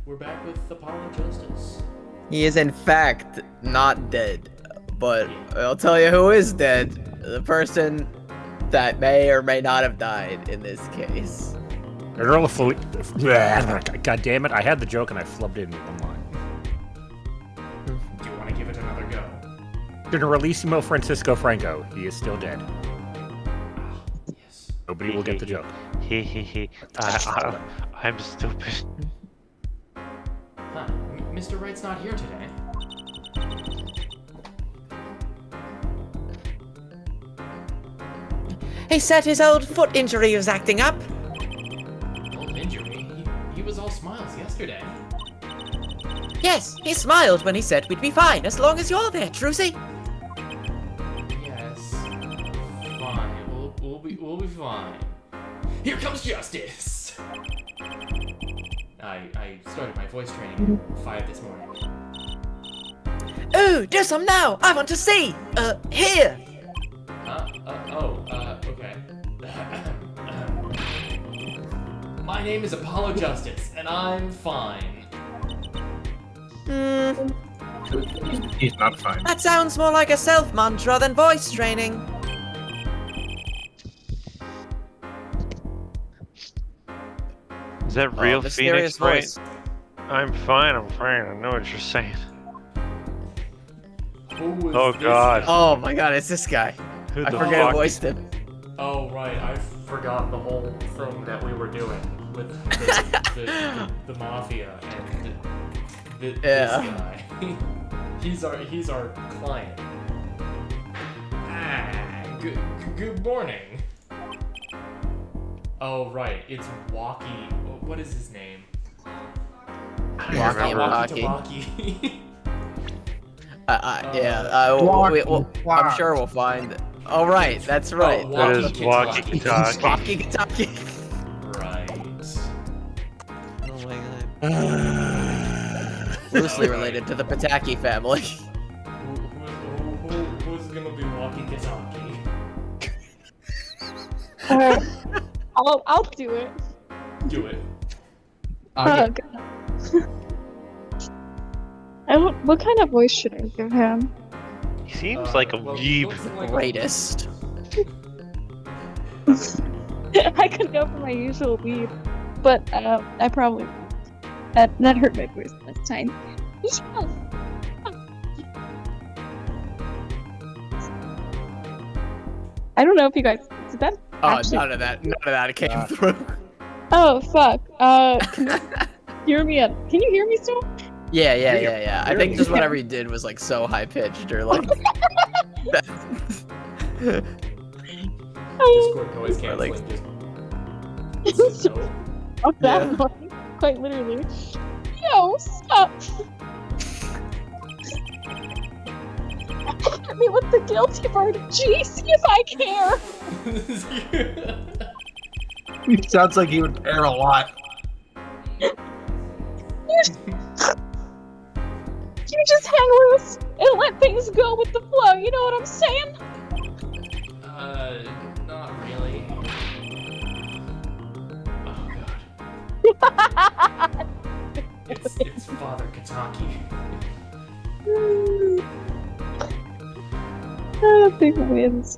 we're back with Apollo Justice. He is in fact not dead, but I'll tell you who is dead. The person that may or may not have died in this case. God damn it, I had the joke and I flubbed it into one line. Do you want to give it another go? Generalissimo Francisco Franco. He is still dead. Yes. Nobody will get the joke. I'm stupid. Huh. Mr. Wright's not here today. He said his old foot injury was acting up. Old injury? He was all smiles yesterday. Yes, he smiled when he said we'd be fine as long as you're there, Trucy. Yes. Fine. We'll be fine. Here comes Justice! I started my voice training at 5 this morning. Ooh, do some now. I want to see. Here. Okay. My name is Apollo Justice, and I'm fine. He's not fine. That sounds more like a self-mantra than voice training. Is that real mysterious Phoenix, voice. right? I'm fine, I know what you're saying. Who was Oh, this God. guy? Oh my god, it's this guy. Who I the forget who fuck? voiced him. Oh, right, I forgot the whole thing that we were doing with the mafia and this guy. he's our client. Good morning. Oh, right, it's Walkie. What is his name? Walkie and Rocky. Walkie. I'm sure we'll find. Oh right, that's right. Oh, That is Walkie-talkie. walkie-talkie. Walkie-talkie. Right. Oh my god. Loosely related to the Pataki family. Who's gonna be walkie-talkie? I'll do it. Do it. Oh, God. What kind of voice should I give him? He seems like a weeb. looks like Greatest. I could go for my usual weeb, but I probably won't. That hurt my voice last time. I don't know if you guys did that. Oh, actually... none of that came through. Oh fuck. Can you hear me? Can you hear me still? Yeah. I think just whatever he did was like so high pitched or like. Discord noise canceling. Just no. Oh, that one. Quite literally. Yo, stop. Hit me with the guilty verdict. Gee, see if I care. He sounds like he would care a lot. You just hang loose and let things go with the flow, you know what I'm saying? Not really. Oh god. It's Father Kataki. Big wins.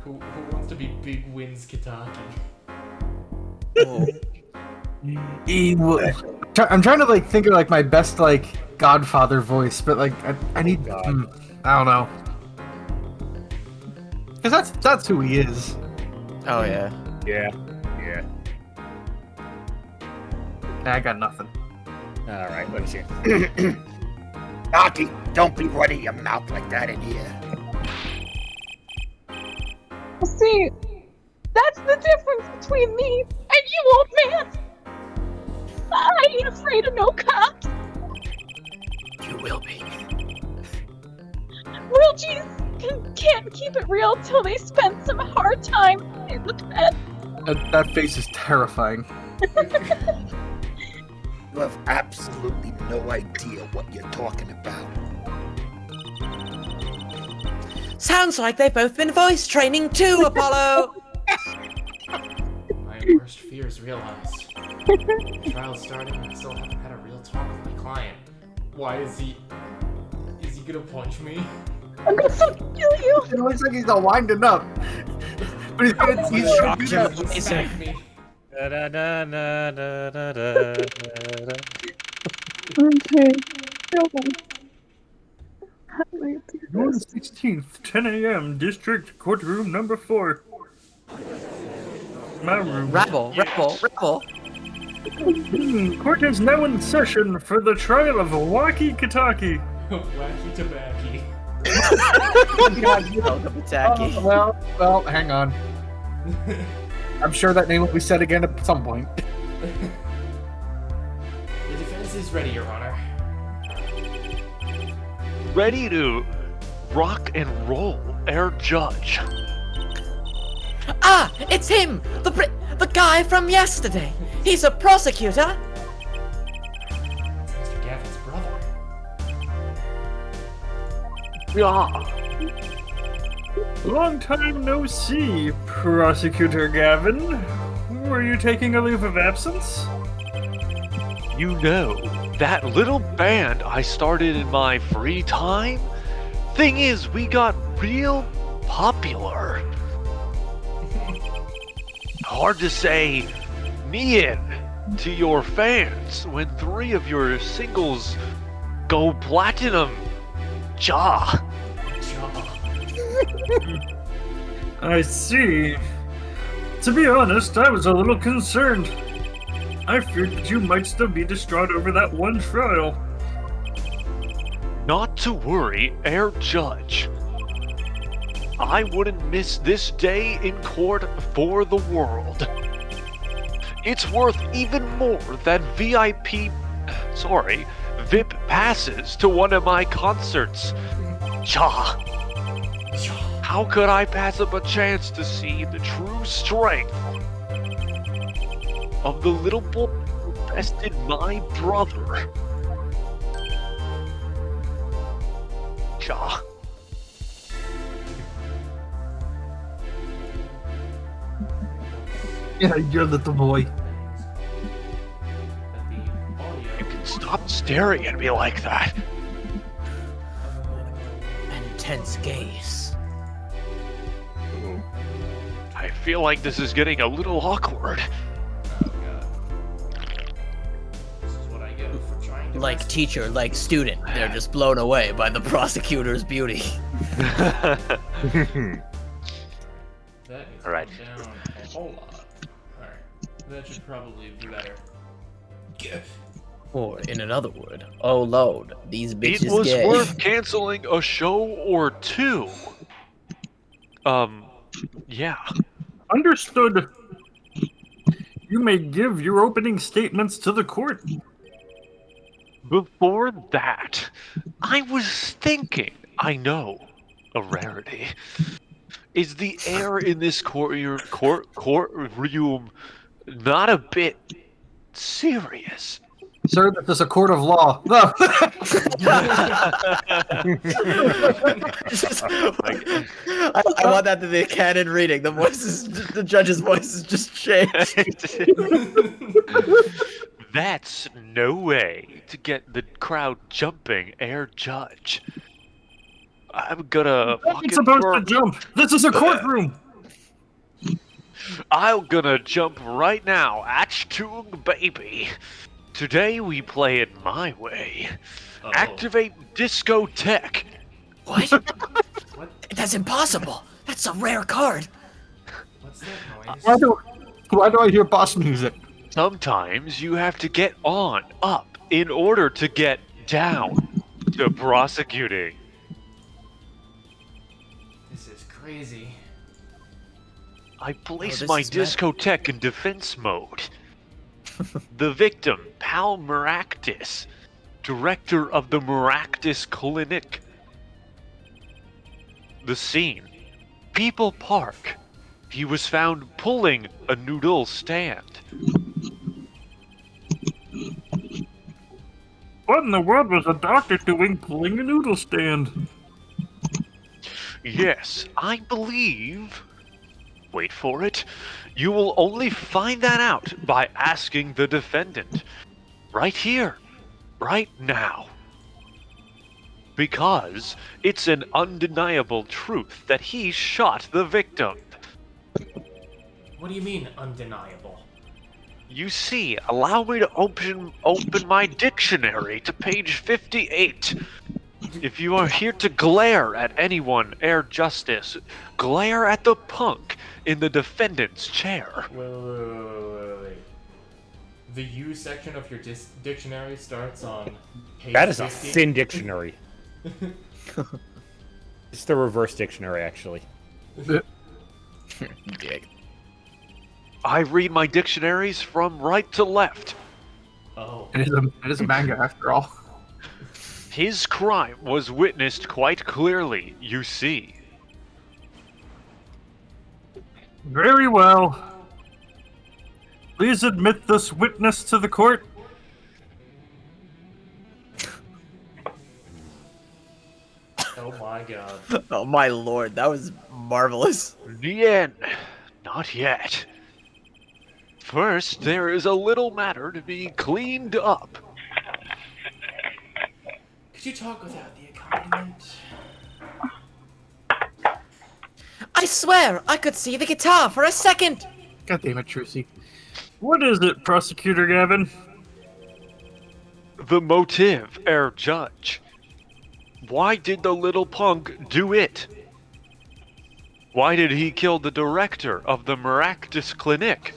Who wants to be Big Wins Kataki? I'm trying to like think of like my best like Godfather voice, but like I need I don't know, because that's who he is. Oh yeah. Yeah. I got nothing. Alright, let me see. Rocky, don't be running your mouth like that in here. See, that's the difference between me and you, old man. I ain't afraid of no cops. You will be. Real G's can't keep it real till they spend some hard time in the pen. That face is terrifying. You have absolutely no idea what you're talking about. Sounds like they've both been voice training too, Apollo. My worst fears realized. Trial's starting and I still haven't had a real talk with my client. Why is he gonna punch me? I'm gonna fucking kill you! It looks like he's all winding up. But he's gonna Shocked do him. that. He's Smack me. Da-da-da-da-da-da-da. Okay. Go on. How do I do June this? 16th, 10 a.m., District Courtroom number 4. My room. Rebel. Court is now in session for the trial of Waki Kataki. Wacky tobacco. Welcome, Taki. Well, hang on. I'm sure that name will be said again at some point. The defense is ready, Your Honor. Ready to rock and roll, Air Judge. Ah, it's him! The guy from yesterday! He's a prosecutor! Mr. Gavin's brother. Yeah. Long time no see, Prosecutor Gavin. Were you taking a leave of absence? You know, that little band I started in my free time? Thing is, we got real popular. Hard to say Nian to your fans when 3 of your singles go platinum. Ja. I see. To be honest, I was a little concerned. I feared that you might still be distraught over that one trial. Not to worry, Air Judge. I wouldn't miss this day in court for the world. It's worth even more than VIP passes to one of my concerts. Ja. How could I pass up a chance to see the true strength of the little boy who bested my brother? Ja. Yeah, you're little boy. That the audio. You can stop staring at me like that. An intense gaze. I feel like this is getting a little awkward. Oh god. This is what I get for trying to Like rescue- teacher, like student. They're just blown away by the prosecutor's beauty. That needs to Alright. come down a whole lot. Alright. That should probably be better. Or, in another word, oh Lord, these bitches It was gay. worth canceling a show or two. Yeah. Understood. You may give your opening statements to the court. Before that, I was thinking, I know, a rarity. Is the air in this courtroom not a bit serious? Sir, this is a court of law. No. I want that to be a canon reading. The judge's voice is just changed. That's no way to get the crowd jumping, Air Judge. I'm gonna I'm fucking supposed to burn- jump. This is a courtroom. I'm gonna jump right now. Achtung, baby. Today we play it my way. Uh-oh. Activate discotheque. What? What? That's impossible. That's a rare card. What's that noise? Why do I hear boss music? Sometimes you have to get on, up, in order to get down to prosecuting. This is crazy. I place this my is mad. discotheque in defense mode. The victim, Pal Maractus, director of the Maractus Clinic. The scene, People Park. He was found pulling a noodle stand. What in the world was a doctor doing pulling a noodle stand? Yes, I believe, wait for it, You will only find that out by asking the defendant. Right here. Right now. Because it's an undeniable truth that he shot the victim. What do you mean, undeniable? You see, allow me to open my dictionary to page 58. If you are here to glare at anyone, Air Justice, glare at the punk in the defendant's chair. Wait. The U section of your dictionary starts on page That is 50? a thin dictionary. It's the reverse dictionary, actually. Dick. I read my dictionaries from right to left. Oh. It is a manga after all. His crime was witnessed quite clearly, you see. Very well. Please admit this witness to the court. Oh my god. Oh my lord, that was marvelous. Nien, not yet. First, there is a little matter to be cleaned up. Could you talk without the accompaniment? I swear I could see the guitar for a second. God damn it, Trucy. What is it, Prosecutor Gavin? The motive, Herr Judge. Why did the little punk do it? Why did he kill the director of the Maractus Clinic?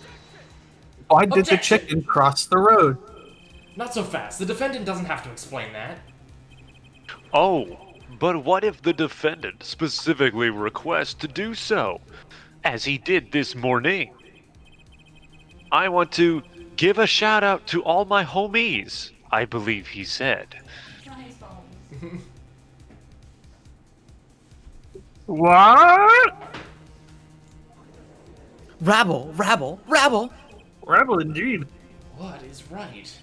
Why did the Objection! chicken cross the road? Not so fast. The defendant doesn't have to explain that. Oh, but what if the defendant specifically requests to do so, as he did this morning? I want to give a shout out to all my homies, I believe he said. What? Rabble, rabble, rabble. Rebel indeed. What is right?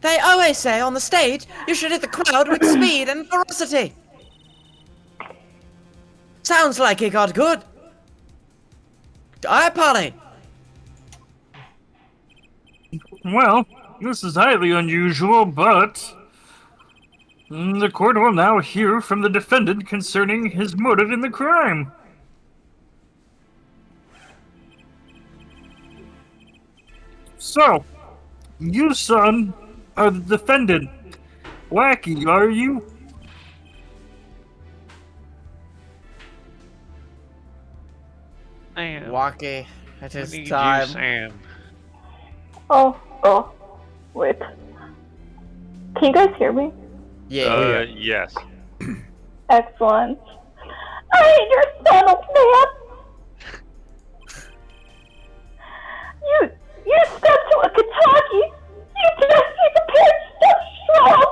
They always say on the stage you should hit the crowd with speed and ferocity. Sounds like he got good. Polly. Well, this is highly unusual, but the court will now hear from the defendant concerning his motive in the crime. So, you, son, are the defendant. Wacky, are you? Sam, Wacky, it I is need time. you, Sam. Oh, wait. Can you guys hear me? Yeah. Yes. Excellent. I ain't your son, old man! You stepped to a Kentucky! You just need to pitch so strong!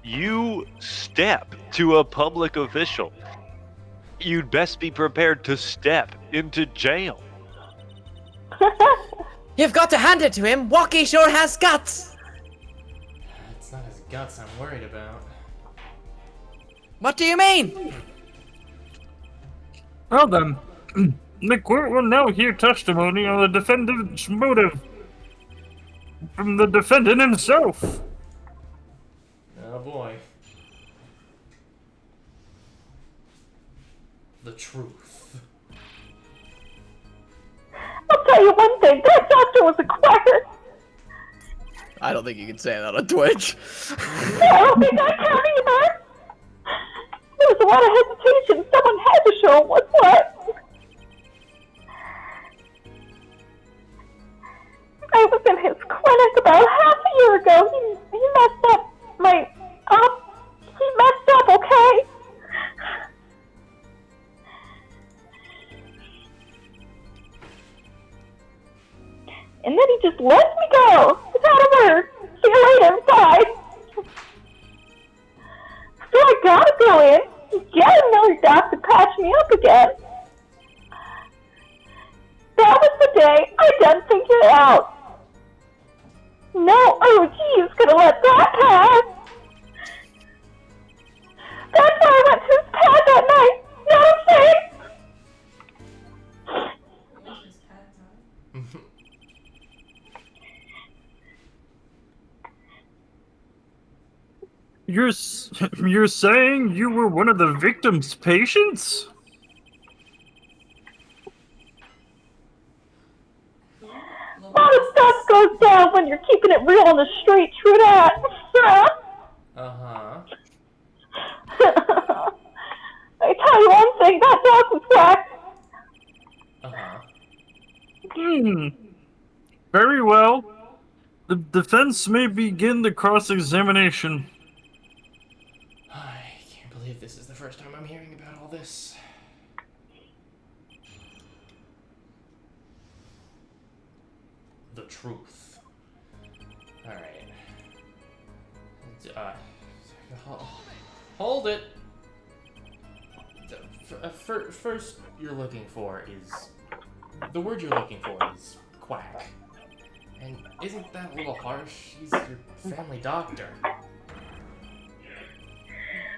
You step to a public official. You'd best be prepared to step into jail. You've got to hand it to him. Wacky sure has guts. It's not his guts I'm worried about. What do you mean? Well then, the court will now hear testimony on the defendant's motive from the defendant himself. Oh boy. The truth. I'll tell you one thing, that doctor was a quacker! I don't think you can say that on Twitch. I don't think I can either! There was a lot of hesitation, someone had to show him what's what! I was in his clinic about half a year ago. He messed up he messed up, okay? And then he just lets me go without a word. See you later, bye. So I gotta go in, get another doctor to patch me up again. That was the day I done figured it out. No OG's gonna let that pass. That's why I went to his pad that night. You know what I'm saying? You're saying you were one of the victim's patients? A lot of stuff goes down when you're keeping it real on the street, true that. Uh-huh. I tell you one thing, that dog was whack. Uh-huh. Very well. The defense may begin the cross-examination. I can't believe this is the first time I'm hearing about all this. The truth. Alright. Hold it! First you're looking for is... The word you're looking for is quack. And isn't that a little harsh? He's your family doctor.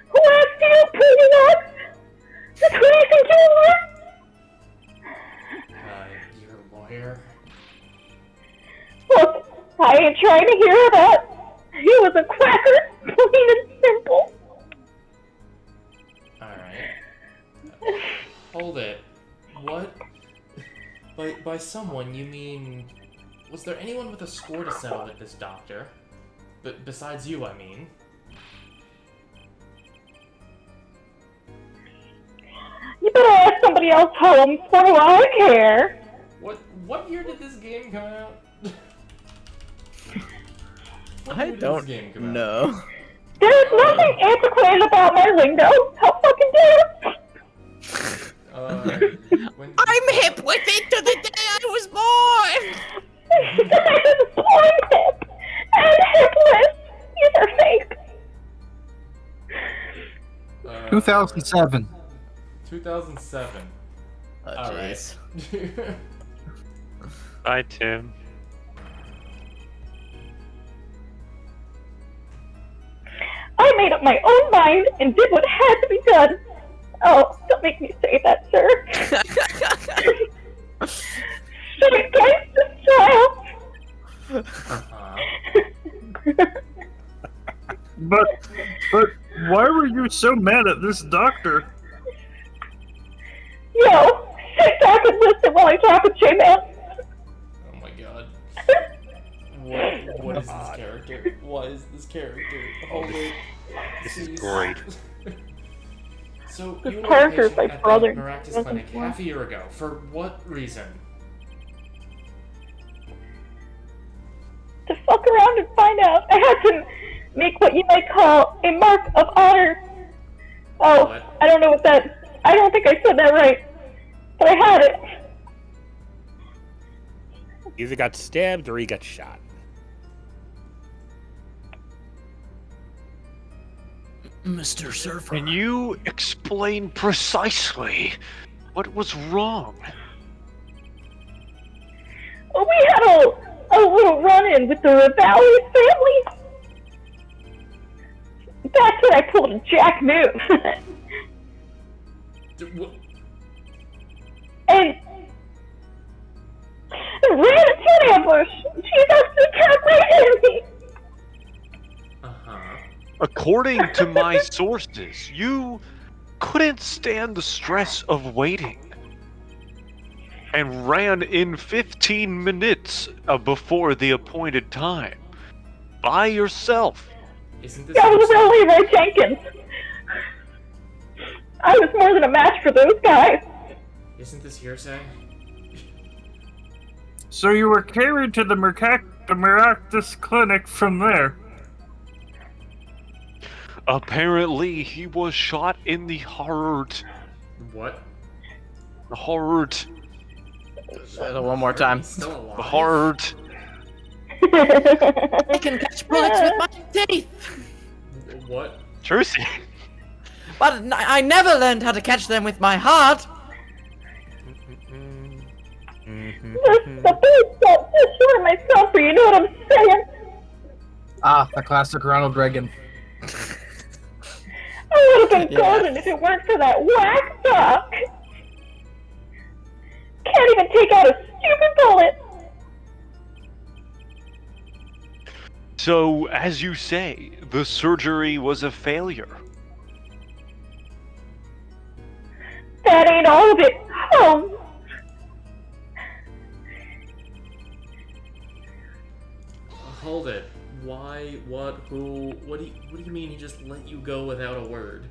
Who asked you, pretty much? The crazy killer? You're a lawyer? Look, I ain't trying to hear that. He was a quacker, plain and simple. Alright. Hold it. What? By someone, you mean... Was there anyone with a score to settle with this doctor? Besides you, I mean. You better ask somebody else home. What do I care? What year did this game come out? I don't know. There's nothing antiquated about my lingo. How fucking dare I'm hip with it to the day I was born! I was born hip and hipless. These are fake. 2007. 2007. Oh, Alright. Bye, Tim. I made up my own mind and did what had to be done. Oh, don't make me say that, sir. Straight gangster style. But why were you so mad at this doctor? Yo, sit back and listen while I talk to J-Man. Oh my god. What is this character? What is this character? Hold it. This is great. So, This you were character is a my patient brother. at the Maractus Clinic half a year ago. For what reason? To fuck around and find out. I had to make what you might call a mark of honor. Oh, What? I don't know what that... I don't think I said that right. But I had it. You either got stabbed or he got shot. Mr. Surfer. Can you explain precisely what was wrong? Well, we had a little run-in with the Ravalli family. That's when I pulled a Jack move. And ran into an ambush. She's actually kept right in me. Uh-huh. According to my sources, you couldn't stand the stress of waiting and ran in 15 minutes before the appointed time by yourself. Isn't this That was real Leroy Jenkins. I was more than a match for those guys. Isn't this hearsay? So you were carried to the Maractus Clinic from there. Apparently, he was shot in the heart. What? The heart. One more time. He's still alive? The heart. I can catch bullets with my teeth! What? Trucy. But I never learned how to catch them with my heart! The beast got this short of myself, you know what I'm saying? Ah, the classic Ronald Reagan. I would have been Yeah. golden if it weren't for that whack doc. Can't even take out a stupid bullet. So, as you say, the surgery was a failure. That ain't all of it. Holmes. Hold it. Why? What? Who? What do you mean he just let you go without a word?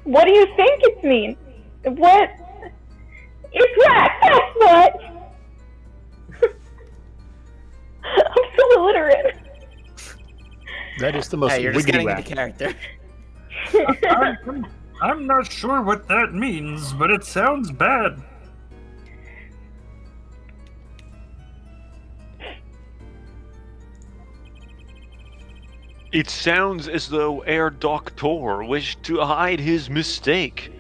What do you think it means? What? It's whack, that's what! I'm so illiterate. That is the most Hey, you're just wiggity getting whack. into character. I'm not sure what that means, but it sounds bad. It sounds as though Herr Doctor wished to hide his mistake.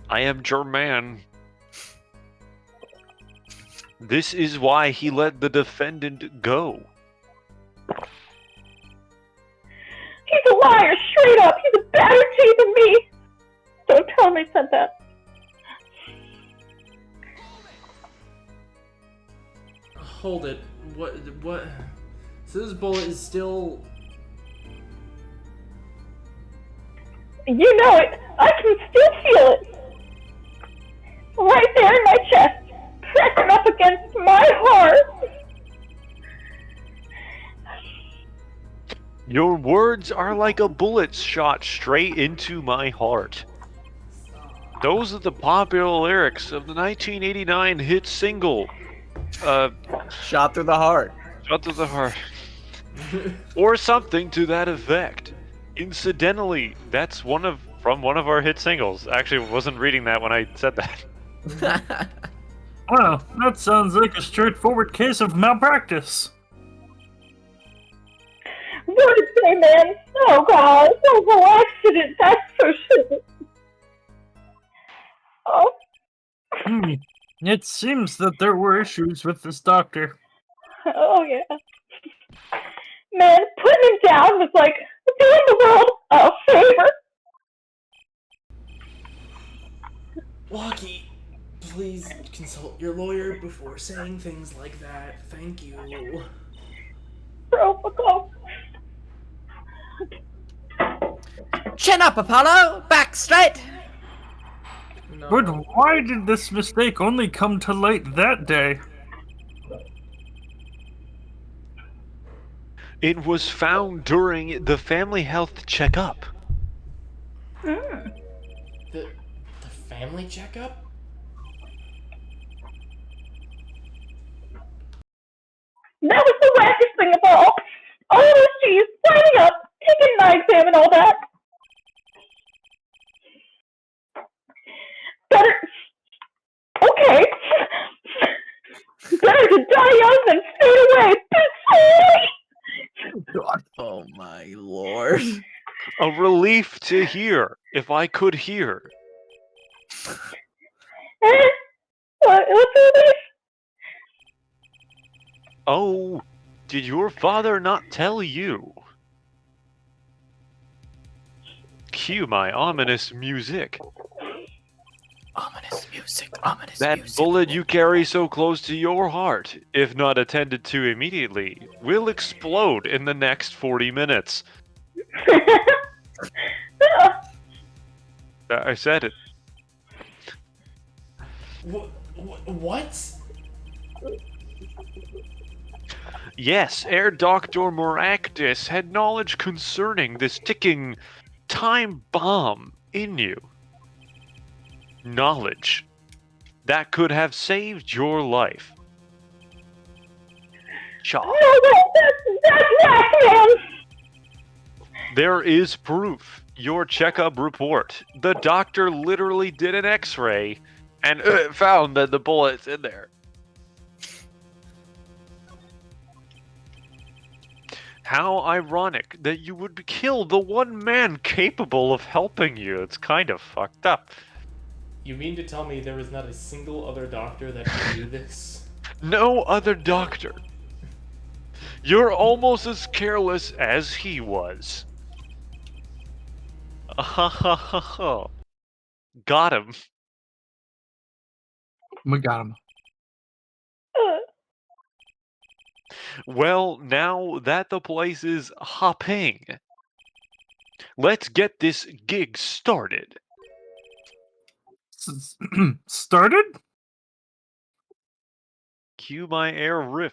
I am German. This is why he let the defendant go. He's a liar, straight up. He's a better G than me. Don't tell him I said that. Hold it. What? So this bullet is still... You know it. I can still feel it. Right there in my chest. Pressing up against my heart. Your words are like a bullet shot straight into my heart. Those are the popular lyrics of the 1989 hit single, Shot through the heart. Shot to the Heart. Or something to that effect. Incidentally, that's from one of our hit singles. Actually, wasn't reading that when I said that. Wow, that sounds like a straightforward case of malpractice. What did say, man? Oh god, no accident. That's for sure. Oh, It seems that there were issues with this doctor. oh yeah. Man, putting him down was like doing the world a favor. Walkie, please consult your lawyer before saying things like that. Thank you. Bro, fuck off. Chin up, Apollo! Back straight! No. But why did this mistake only come to light that day? It was found during the family health checkup. Mm. The family checkup? That was the wackest thing of all. All those G's lining up, taking my exam and all that. Better. Okay. Better to die young than fade away. Oh my lord. A relief to hear, if I could hear. What's all this? Oh, did your father not tell you? Cue my ominous music. Ominous music, ominous That music. bullet you carry so close to your heart, if not attended to immediately, will explode in the next 40 minutes. I said it. What? Yes, Herr Dr. Maractus had knowledge concerning this ticking time bomb in you. Knowledge that could have saved your life. Cha. That's whack, man. There is proof. Your checkup report. The doctor literally did an x-ray and found that the bullet's in there. How ironic that you would kill the one man capable of helping you. It's kind of fucked up. You mean to tell me there was not a single other doctor that could do this? No other doctor. You're almost as careless as he was. Ha ha ha ha. Got him. We got him. Well, now that the place is hopping, let's get this gig started. Started? Cue my air riff.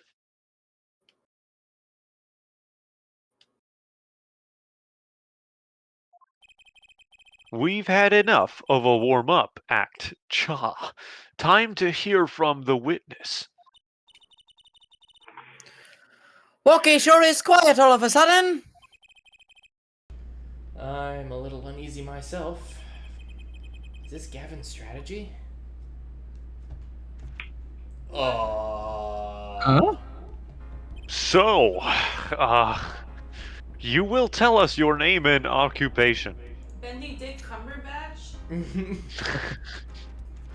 We've had enough of a warm-up act, Cha. Time to hear from the witness. Walkie sure is quiet all of a sudden. I'm a little uneasy myself. Is this Gavin's strategy? Huh? So, you will tell us your name and occupation. Benedict Cumberbatch?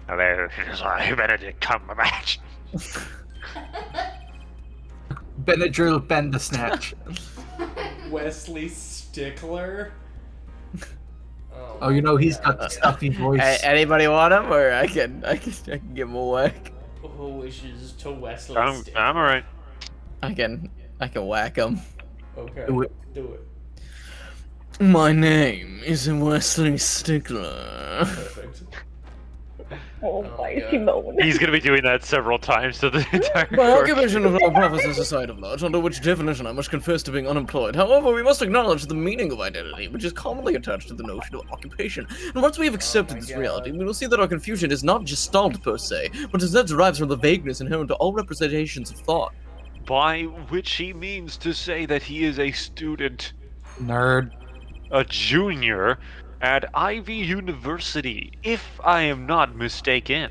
Hello, sorry, Benedict Cumberbatch. Benadryl Bandersnatch. Wesley Stickler? Oh, you know he's got the stuffy voice. Anybody want him, or I can give him a whack. Who wishes to Wesley Stickler? I'm alright. I can whack him. Okay, Do it. do it. My name is Wesley Stickler. Perfect. Oh, Oh, why is God. he moaning? He's gonna be doing that several times to the entire My court. occupation of law prefaces a side of large, under which definition I must confess to being unemployed. However, we must acknowledge the meaning of identity, which is commonly attached to the notion of occupation. And once we have accepted my this God. reality, we will see that our confusion is not gestalt per se, but instead derives from the vagueness inherent to all representations of thought. By which he means to say that he is a student, Nerd. a junior, at Ivy University, if I am not mistaken.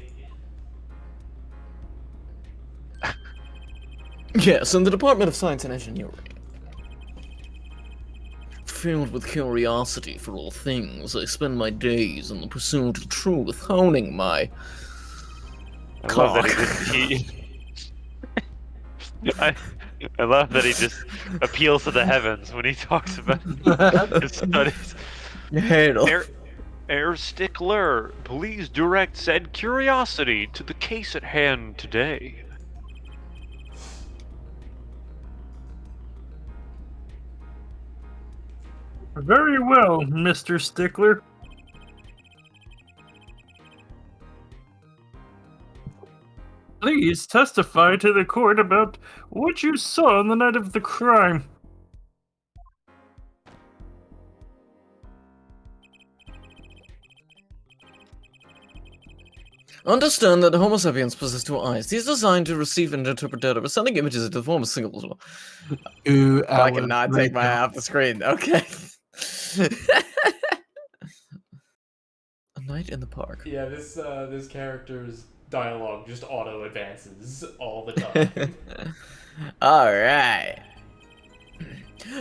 Yes, in the Department of Science and Engineering. Filled with curiosity for all things, I spend my days in the pursuit of truth, honing my I love that cock. I love that he just appeals to the heavens when he talks about his studies. Hail. Air Stickler, please direct said curiosity to the case at hand today. Very well, Mr. Stickler. Please testify to the court about what you saw on the night of the crime. Understand that Homo sapiens possess two eyes. These are designed to receive and interpret data, but sending images into the form of singles. I cannot take my eye off the screen. Okay. A night in the park. Yeah, this character's dialogue just auto advances all the time. All right.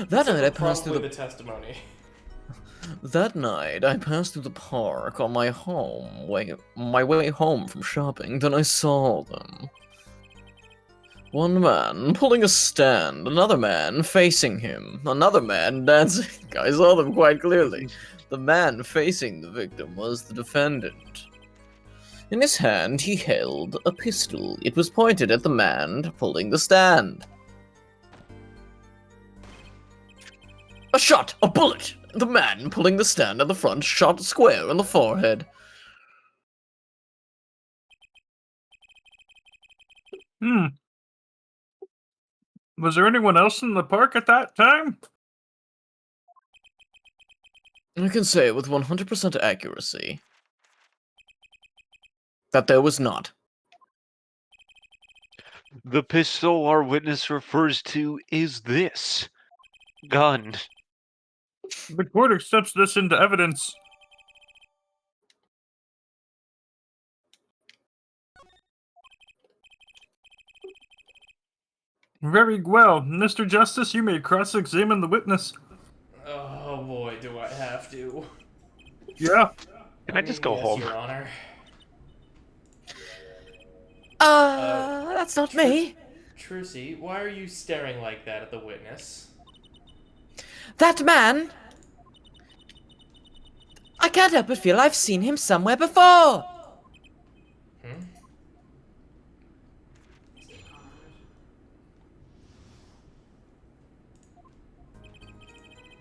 That night I passed Probably through the testimony. That night, I passed through the park on my way home from shopping. Then I saw them. One man pulling a stand, another man facing him, another man dancing. I saw them quite clearly. The man facing the victim was the defendant. In his hand, he held a pistol. It was pointed at the man pulling the stand. A shot! A bullet! The man pulling the stand at the front shot square in the forehead. Was there anyone else in the park at that time? I can say with 100% accuracy that there was not. The pistol our witness refers to is this gun. The court accepts this into evidence. Very well. Mr. Justice, you may cross-examine the witness. Oh boy, do I have to. Yeah. Can I just go Yes, home? Your Honor. That's not me. Trucy, why are you staring like that at the witness? That man. I can't help but feel I've seen him somewhere before. Hmm?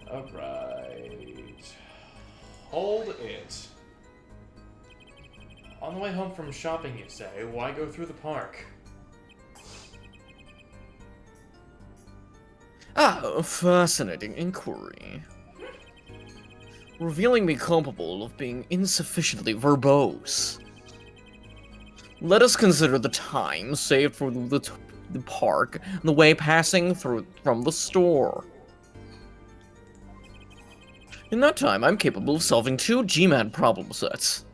Alright. Hold it. On the way home from shopping, you say? Why go through the park? Ah, fascinating inquiry. Revealing me culpable of being insufficiently verbose. Let us consider the time saved for the park and the way passing through from the store. In that time, I'm capable of solving 2 GMAT problem sets.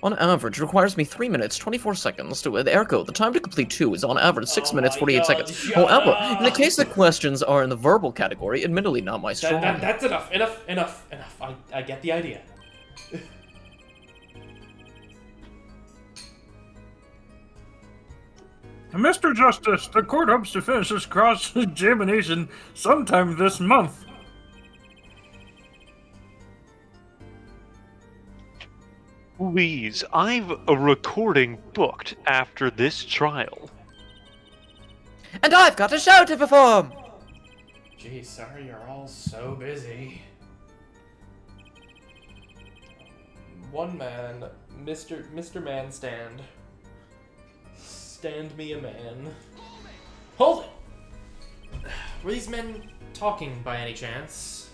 On average, it requires me 3 minutes, 24 seconds to ergo. The time to complete 2 is on average 6 minutes, 48 seconds. However, in the case that questions are in the verbal category, admittedly not my strong. That's enough. Enough. I get the idea. Mr. Justice, the court hopes to finish this cross-examination sometime this month. Please, I've a recording booked after this trial. And I've got a show to perform. Gee, sorry you're all so busy. One man, Mr. Manstand. Stand me a man. Hold it! Were these men talking by any chance?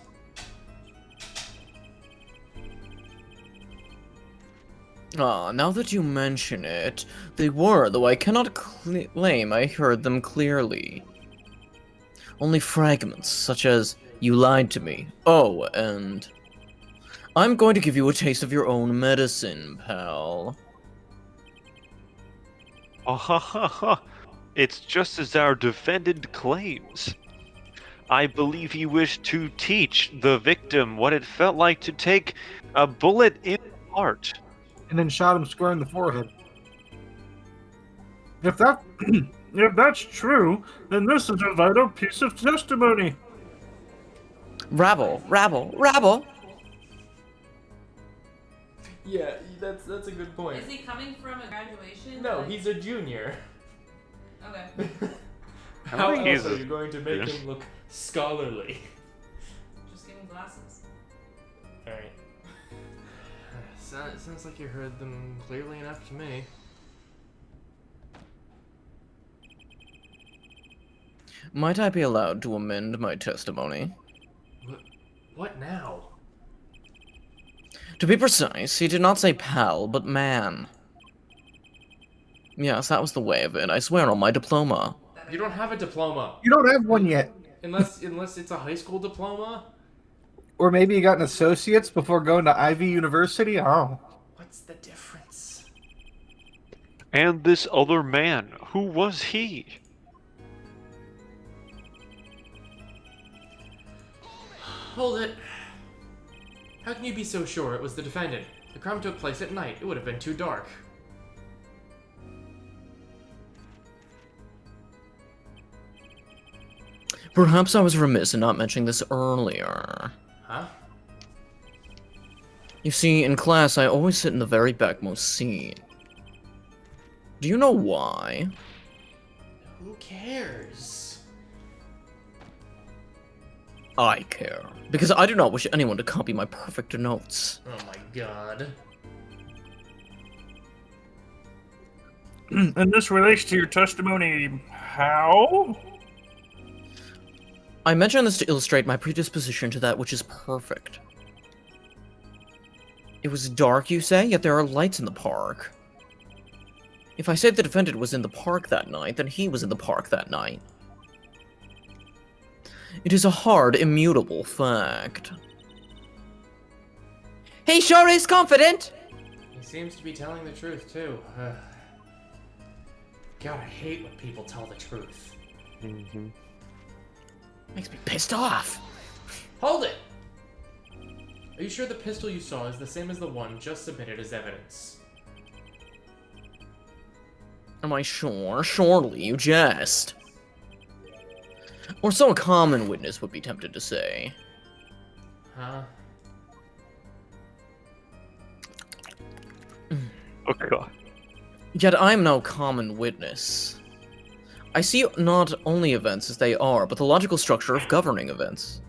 Ah, now that you mention it, they were, though I cannot claim I heard them clearly. Only fragments, such as, "You lied to me." Oh, and... "I'm going to give you a taste of your own medicine, pal." It's just as our defendant claims. I believe he wished to teach the victim what it felt like to take a bullet in the heart. And then shot him square in the forehead. If that's true, then this is a vital piece of testimony. Rabble, rabble, rabble. Yeah, that's a good point. Is he coming from a graduation? No, Like- he's a junior. Okay. How think else he's are a- you going to make yes. him look scholarly? Just give him glasses. Alright. Sounds like you heard them clearly enough to me. Might I be allowed to amend my testimony? What now? To be precise, he did not say pal, but man. Yes, that was the way of it, I swear on my diploma. You don't have a diploma. You don't have one yet. Unless it's a high school diploma? Or maybe you got an associate's before going to Ivy University? Oh. What's the difference? And this other man, who was he? Hold it. How can you be so sure it was the defendant? The crime took place at night. It would have been too dark. Perhaps I was remiss in not mentioning this earlier. Huh? You see, in class, I always sit in the very backmost seat. Do you know why? Who cares? I care. Because I do not wish anyone to copy my perfect notes. Oh my god. And this relates to your testimony. How? I mention this to illustrate my predisposition to that which is perfect. It was dark, you say, yet there are lights in the park. If I say the defendant was in the park that night, then he was in the park that night. It is a hard, immutable fact. He sure is confident. He seems to be telling the truth, too. God, I hate when people tell the truth. Makes me pissed off. Hold it! Are you sure the pistol you saw is the same as the one just submitted as evidence? Am I sure? Surely you jest. Or so a common witness would be tempted to say. Huh? Oh god. Yet I am no common witness. I see not only events as they are, but the logical structure of governing events.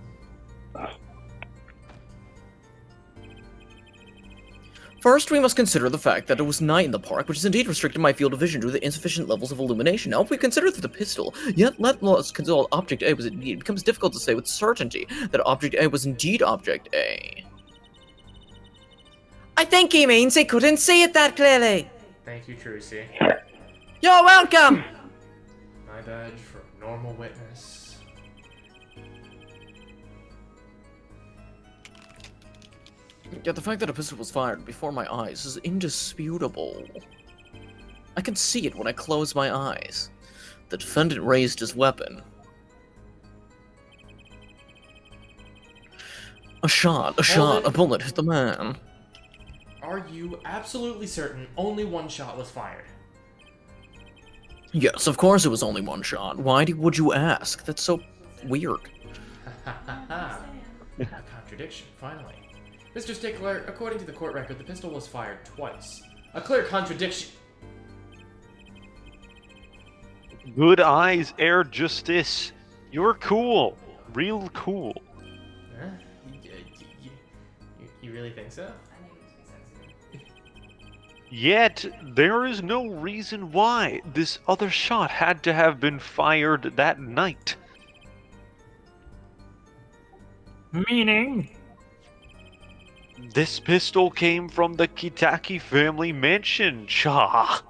First, we must consider the fact that it was night in the park, which has indeed restricted my field of vision due to the insufficient levels of illumination. Now, if we consider that the pistol, yet let us consider Object A was indeed, it becomes difficult to say with certainty that Object A was indeed Object A. I think he means he couldn't see it that clearly. Thank you, Trucy. You're welcome. My badge for normal witness. Yet the fact that a pistol was fired before my eyes is indisputable. I can see it when I close my eyes. The defendant raised his weapon. A shot, a bullet hit the man. Are you absolutely certain only one shot was fired? Yes, of course it was only one shot. Why would you ask? That's so weird. A contradiction, finally. Mr. Stickler, according to the court record, the pistol was fired twice. A clear contradiction. Good eyes, Air Justice. You're cool. Real cool. Huh? You really think so? Yet, there is no reason why this other shot had to have been fired that night. Meaning? This pistol came from the Kitaki family mansion, Cha.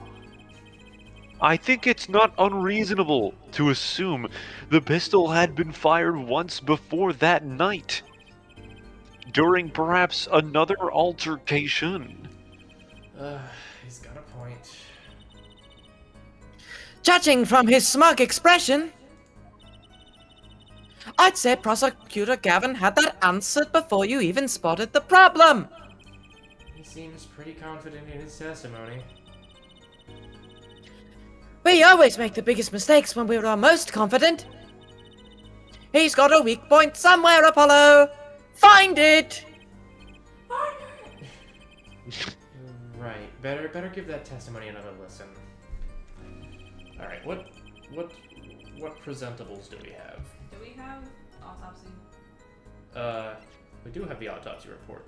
I think it's not unreasonable to assume the pistol had been fired once before that night, during perhaps another altercation. He's got a point. Judging from his smug expression, I'd say Prosecutor Gavin had that answered before you even spotted the problem. He seems pretty confident in his testimony. We always make the biggest mistakes when we're our most confident. He's got a weak point somewhere, Apollo. Find it. Right. Better give that testimony another listen. All right. What presentables do we have? Do we have autopsy? We do have the autopsy report.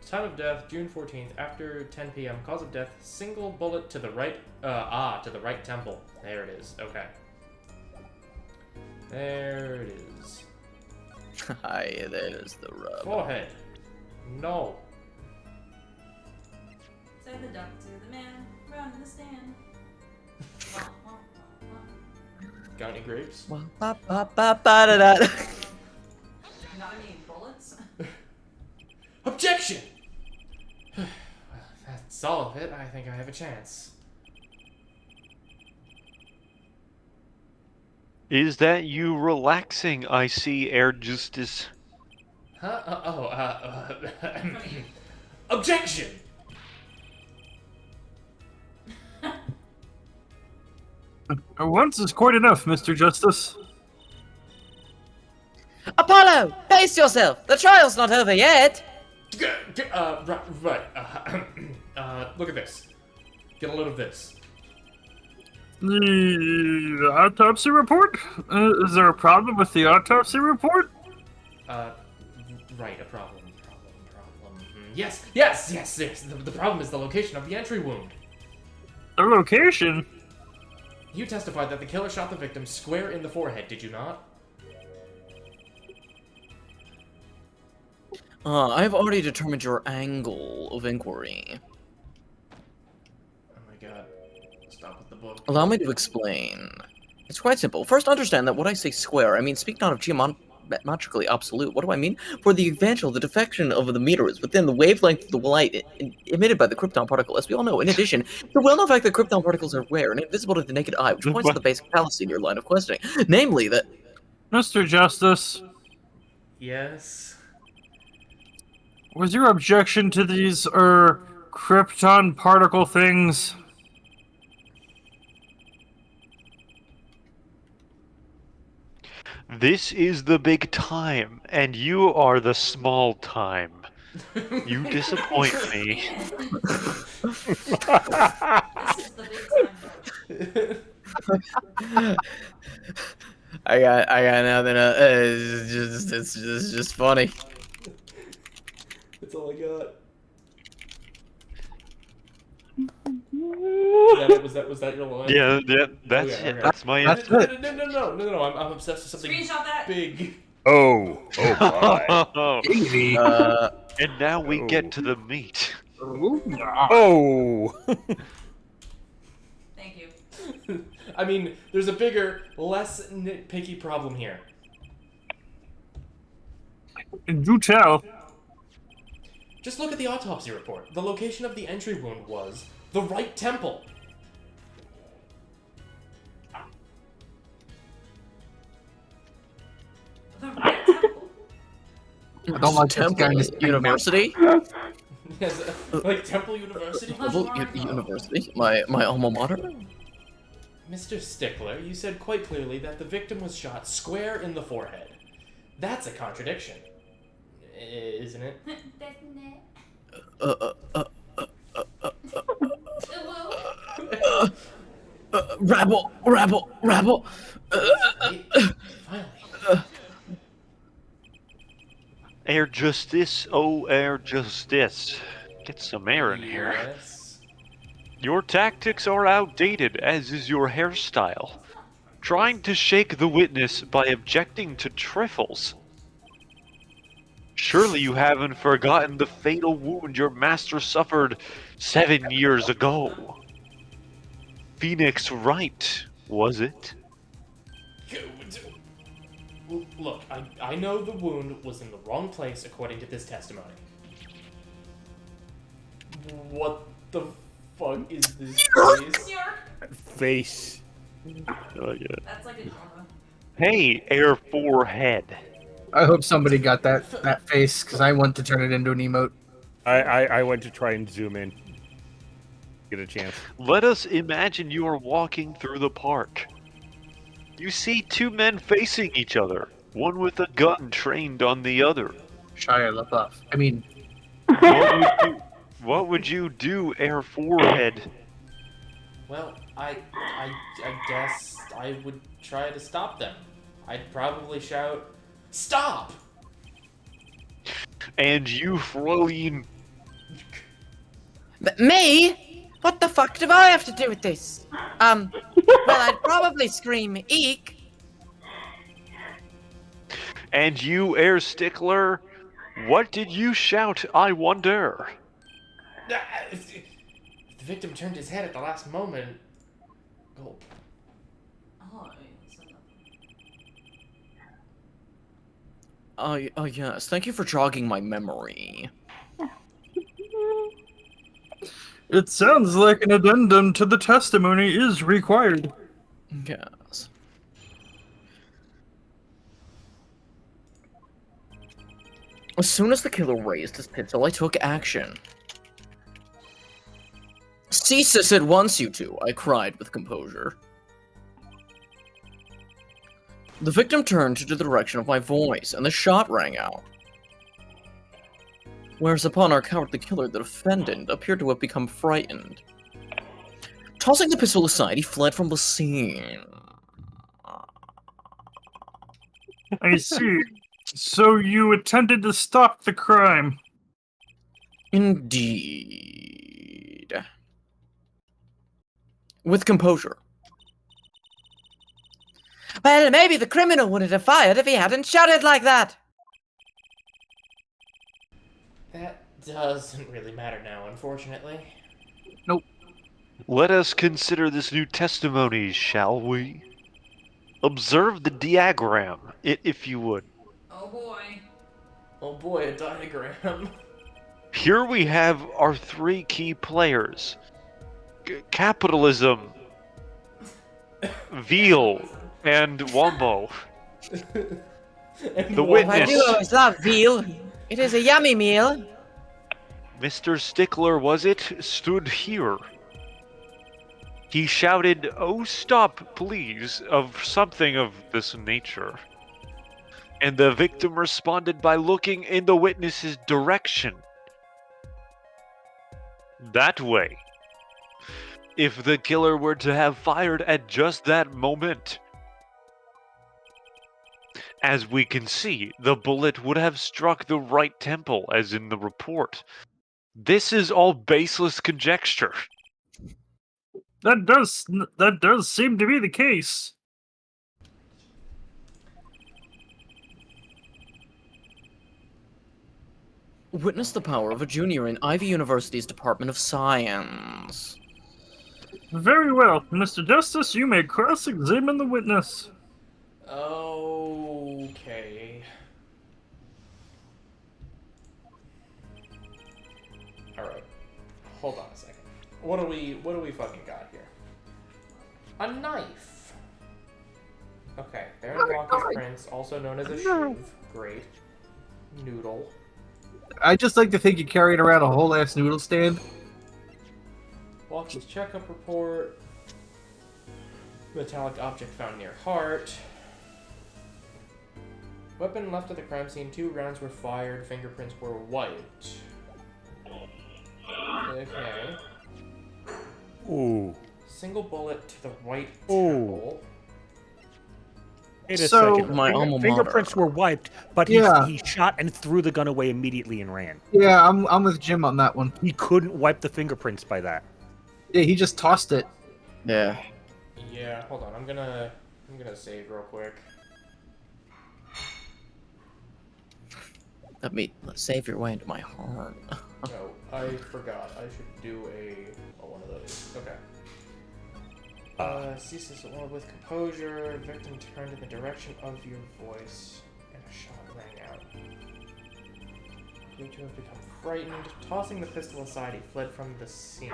Time of death, June 14th, after 10 p.m. Cause of death, single bullet to the right, to the right temple. There it is. Okay. There it is. Hi, there's the rub. Forehead. No. Say the duck to the man, run in the stand. Got any grapes? Ba-ba-ba-ba-da-da. Not any bullets? Objection! Well, that's all of it. I think I have a chance. Is that you relaxing, I see, Air Justice? Huh? Objection! Once is quite enough, Mr. Justice. Apollo, pace yourself. The trial's not over yet. Right. Look at this. Get a load of this. The autopsy report? Is there a problem with the autopsy report? Right, a problem. Yes. The problem is the location of the entry wound. The location? You testified that the killer shot the victim square in the forehead, did you not? I've already determined your angle of inquiry. Oh my god. Stop with the book. Allow me to explain. It's quite simple. First, understand that when I say square, I mean speak not of geometrically absolute. What do I mean? For the example, the deflection of the meter is within the wavelength of the light emitted by the krypton particle. As we all know, in addition, the well-known fact that krypton particles are rare and invisible to the naked eye, which points to the basic fallacy in your line of questioning. Namely, that... Mr. Justice. Yes? Was your objection to these, krypton particle things? This is the big time, and you are the small time. You disappoint me. This is the big time. I got nothing. It's just funny. That's all I got. Was that your line? Yeah, that's Okay, it. okay. That's my That's answer. it. No. I'm obsessed with something Screenshot that. big. Oh my. Easy. And now we get to the meat. Oh. Thank you. I mean, there's a bigger, less nitpicky problem here. Do tell. Just look at the autopsy report. The location of the entry wound was the right temple. The right temple. I don't like this Temple guy in this University. Yes, like Temple University. Temple University. My alma mater. Mr. Stickler, you said quite clearly that the victim was shot square in the forehead. That's a contradiction, isn't it? Rabble. Finally. Air Justice, oh Air Justice. Get some air in here. Yes. Your tactics are outdated, as is your hairstyle. Trying to shake the witness by objecting to trifles. Surely you haven't forgotten the fatal wound your master suffered 7 years ago. Phoenix Wright, was it? Look, I know the wound was in the wrong place according to this testimony. What the fuck is this place? Face. Oh, yeah. That's like a genre. Hey, Air Forehead. I hope somebody got that face, because I want to turn it into an emote. I went to try and zoom in. Get a chance. Let us imagine you are walking through the park. You see two men facing each other, one with a gun trained on the other. Shia LaBeouf. I mean, What would you do, Air Forehead? Well, I guess I would try to stop them. I'd probably shout, "Stop!" And you, Frolene. Me? What the fuck do I have to do with this? Well, I'd probably scream, eek. And you, Air Stickler. What did you shout, I wonder? If the victim turned his head at the last moment. Gulp. Oh, I said nothing. Oh yes. Thank you for jogging my memory. It sounds like an addendum to the testimony is required. Yes. As soon as the killer raised his pistol, I took action. Cease this at once, you two, I cried with composure. The victim turned to the direction of my voice, and the shot rang out. Whereas upon our cowardly killer, the defendant appeared to have become frightened. Tossing the pistol aside, he fled from the scene. I see. So you attempted to stop the crime. Indeed. With composure. Well, maybe the criminal wouldn't have fired if he hadn't shouted like that. That doesn't really matter now, unfortunately. Let us consider this new testimony, shall we? Observe the diagram, if you would. Oh boy. Oh boy, a diagram. Here we have our three key players. Capitalism, Veal, and Wombo. And The Wombo. I witness. do always love veal. It is a yummy meal. Mr. Stickler, was it, stood here. He shouted, "Oh, stop, please," of something of this nature. And the victim responded by looking in the witness's direction, that way. If the killer were to have fired at just that moment, as we can see, the bullet would have struck the right temple, as in the report. This is all baseless conjecture. That does seem to be the case. Witness the power of a junior in Ivy University's Department of Science. Very well, Mr. Justice, you may cross-examine the witness. Okay. Alright. Hold on a second. What do we fucking got here? A knife. Okay, Baron Walker's prints, also known as a shiv. Great. Noodle. I just like to think you're carrying around a whole ass noodle stand. Walker's checkup report. Metallic object found near heart. Weapon left at the crime scene. 2 rounds were fired. Fingerprints were wiped. Okay. Ooh. Single bullet to the right Ooh. temple. Wait a So, second. my alma mater. Fingerprints were wiped, but he shot and threw the gun away immediately and ran. Yeah, I'm with Jim on that one. He couldn't wipe the fingerprints by that. Yeah, he just tossed it. Yeah. Yeah, hold on. I'm gonna save real quick. Let me save your way into my heart. No, I forgot. I should do one of those. Okay. Ceases with composure. Victim turned in the direction of your voice, and a shot rang out. You two have become frightened. Tossing the pistol aside, he fled from the scene.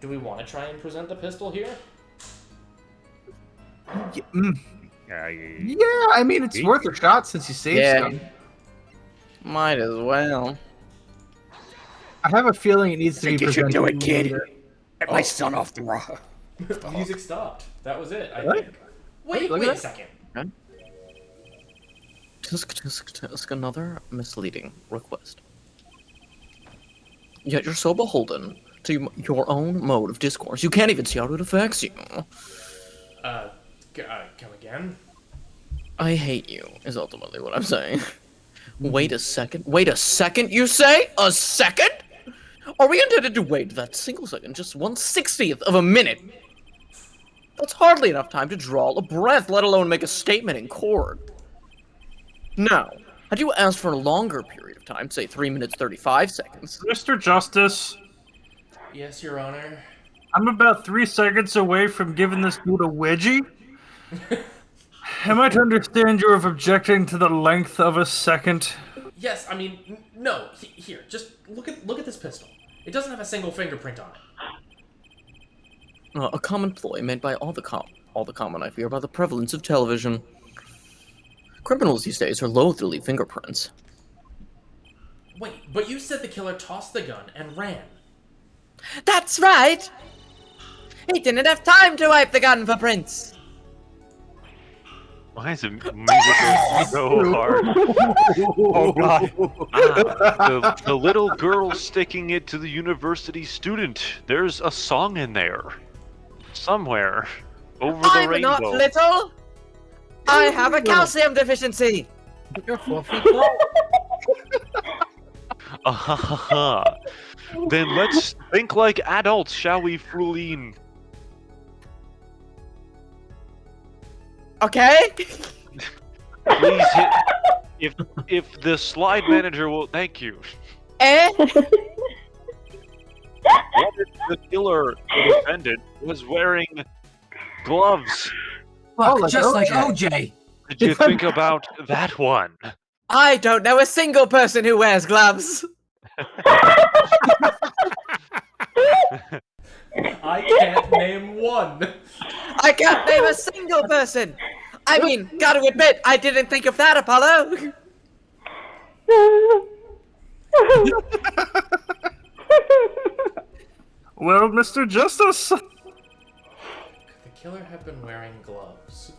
Do we want to try and present the pistol here? Yeah, I mean, it's worth a shot since you saved some. Might as well. I have a feeling it needs to be presented. You should do it, kid. Get my son off the rock. Music stopped. That was it, I What? think. Wait Look a at second. Tisk, another misleading request. Yet you're so beholden to your own mode of discourse, you can't even see how it affects you. Come again? I hate you, is ultimately what I'm saying. Wait a second, you say? A second? Are we intended to wait that single second, just 1/60th of a minute? That's hardly enough time to draw a breath, let alone make a statement in court. Now, had you asked for a longer period of time, say 3 minutes 35 seconds? Mr. Justice, Yes, Your Honor. I'm about 3 seconds away from giving this dude a wedgie. Am I to understand you are objecting to the length of a second? Yes, I mean, no. Here, just look at this pistol. It doesn't have a single fingerprint on it. A common ploy made by all the common, I fear, by the prevalence of television. Criminals these days are loath to leave fingerprints. Wait, but you said the killer tossed the gun and ran. That's right! He didn't have time to wipe the gun for prints. Why is the music so hard? Oh god. The little girl sticking it to the university student. There's a song in there. Somewhere. Over the I'm rainbow. not little! I have a calcium deficiency! You're 4 feet tall. Then let's think like adults, shall we, Fruline? Okay? Please hit. If the slide manager will, thank you. What if the killer, the defendant, was wearing gloves? Look, just like OJ. Did you think about that one? I don't know a single person who wears gloves. I can't name one. I can't name a single person. I mean, gotta admit, I didn't think of that, Apollo. Well, Mr. Justice, Could the killer have been wearing gloves?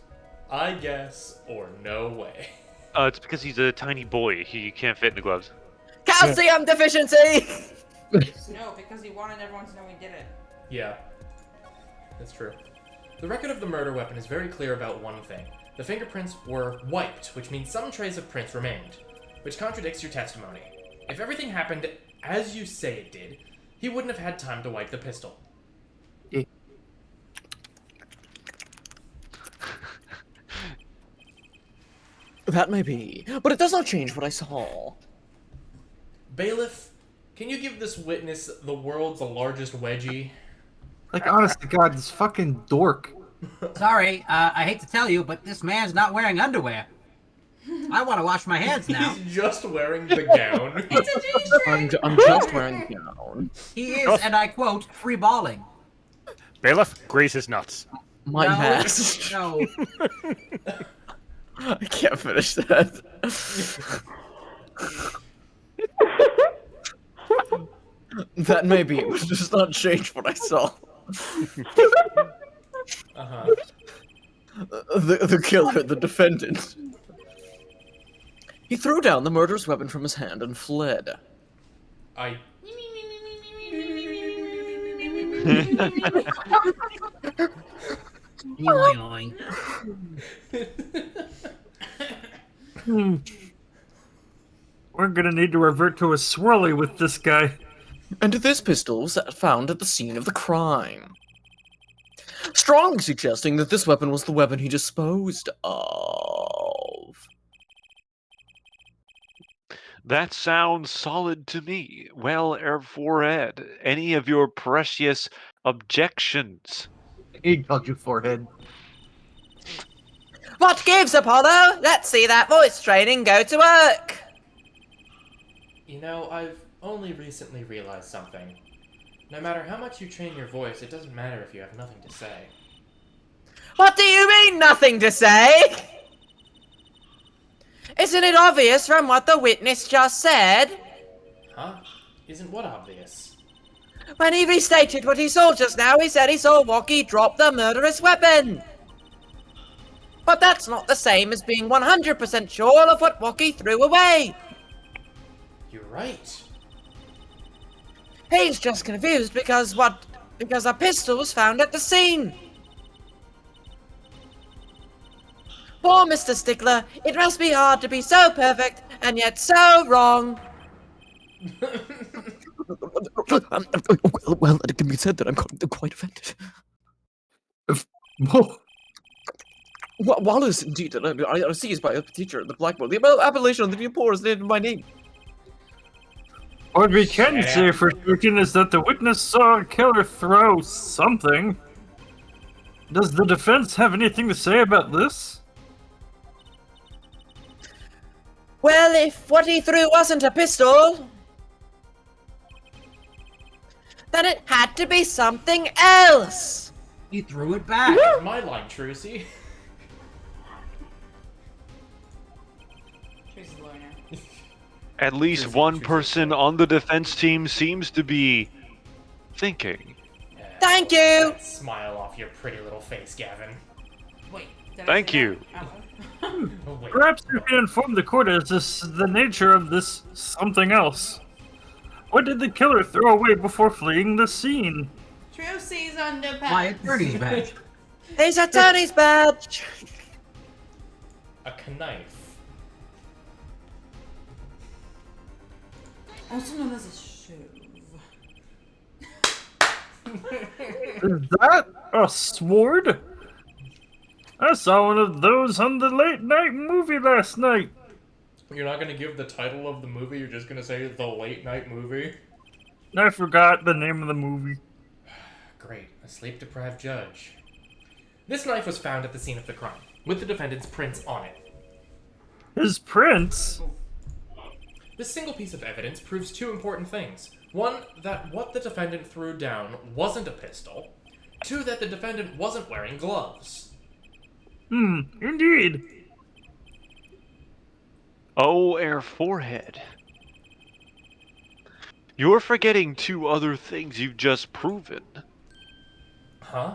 I guess, or no way. It's because he's a tiny boy. He can't fit in the gloves. Calcium deficiency! No, because he wanted everyone to know he did it. Yeah, that's true. The record of the murder weapon is very clear about one thing. The fingerprints were wiped, which means some trace of prints remained, which contradicts your testimony. If everything happened as you say it did, he wouldn't have had time to wipe the pistol. That may be, but it does not change what I saw. Bailiff, can you give this witness the world's largest wedgie? Like, honest to God, this fucking dork. Sorry, I hate to tell you, but this man's not wearing underwear. I want to wash my hands now. He's just wearing the gown. It's a G-string! I'm just wearing a gown. He is, and I quote, free balling. Bailiff, grease his nuts. My No, mask. No. I can't finish that. That may be, but it does not change what I saw. Uh-huh. The killer, the defendant. He threw down the murderous weapon from his hand and fled. We're gonna need to revert to a swirly with this guy. And this pistol was found at the scene of the crime. Strongly suggesting that this weapon was the weapon he disposed of. That sounds solid to me. Well, Forehead, any of your precious objections? He called you forehead. What gives, Apollo? Let's see that voice training go to work. You know, I've only recently realized something. No matter how much you train your voice, it doesn't matter if you have nothing to say. What do you mean, nothing to say? Isn't it obvious from what the witness just said? Huh? Isn't what obvious? When he restated what he saw just now, he said he saw Walkie drop the murderous weapon. But that's not the same as being 100% sure of what Walkie threw away. You're right. He's just confused because a pistol was found at the scene. Poor Mr. Stickler, it must be hard to be so perfect and yet so wrong. Well, it can be said that I'm quite offended. Wallace, indeed, I was seized by a teacher at the blackboard. The appellation of the new poor is named in my name. What we can say for certain is that the witness saw a killer throw something. Does the defense have anything to say about this? Well, if what he threw wasn't a pistol, then it had to be something else. He threw it back. My line, Trucy. Tracy's a lawyer now. At least one person on the defense team seems to be thinking. Thank you. Smile off your pretty little face, Gavin. Wait, did I Thank say you. that? Oh, wait. Perhaps you can inform the court as to the nature of this something else. What did the killer throw away before fleeing the scene? Trucy's underpants. My attorney's badge. His attorney's badge. A knife. Also known as a shove. Is that a sword? I saw one of those on the late night movie last night. You're not gonna give the title of the movie, you're just gonna say the late night movie? I forgot the name of the movie. Great, a sleep-deprived judge. This knife was found at the scene of the crime, with the defendant's prints on it. His prints? This single piece of evidence proves two important things. One, that what the defendant threw down wasn't a pistol. Two, that the defendant wasn't wearing gloves. Indeed. Oh, Forehead. You're forgetting two other things you've just proven. Huh?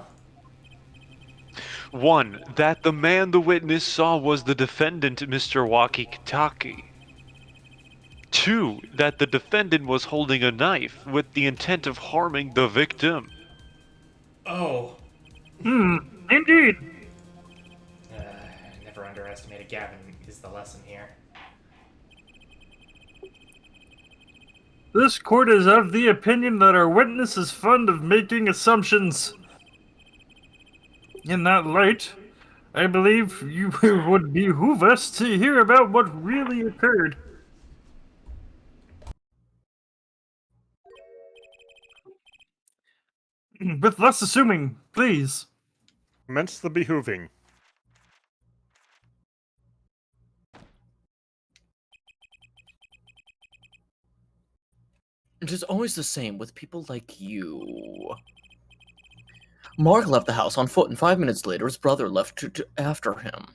One, that the man the witness saw was the defendant, Mr. Wakikitaki. too, that the defendant was holding a knife with the intent of harming the victim. Oh. Indeed. Never underestimated Gavin is the lesson here. This court is of the opinion that our witness is fond of making assumptions. In that light, I believe you would behoove us to hear about what really occurred. With less assuming, please. Commence the behooving. It is always the same with people like you. Mark left the house on foot, and 5 minutes later his brother left after him.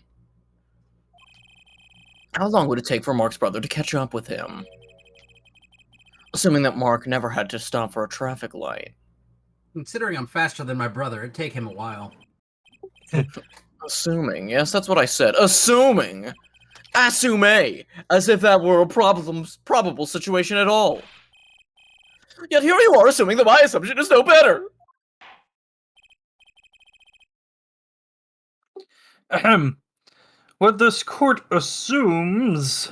How long would it take for Mark's brother to catch up with him? Assuming that Mark never had to stop for a traffic light. Considering I'm faster than my brother, it'd take him a while. Assuming, yes, that's what I said. Assuming! Assume! As if that were a probable situation at all. Yet here you are assuming that my assumption is no better! Ahem. What this court assumes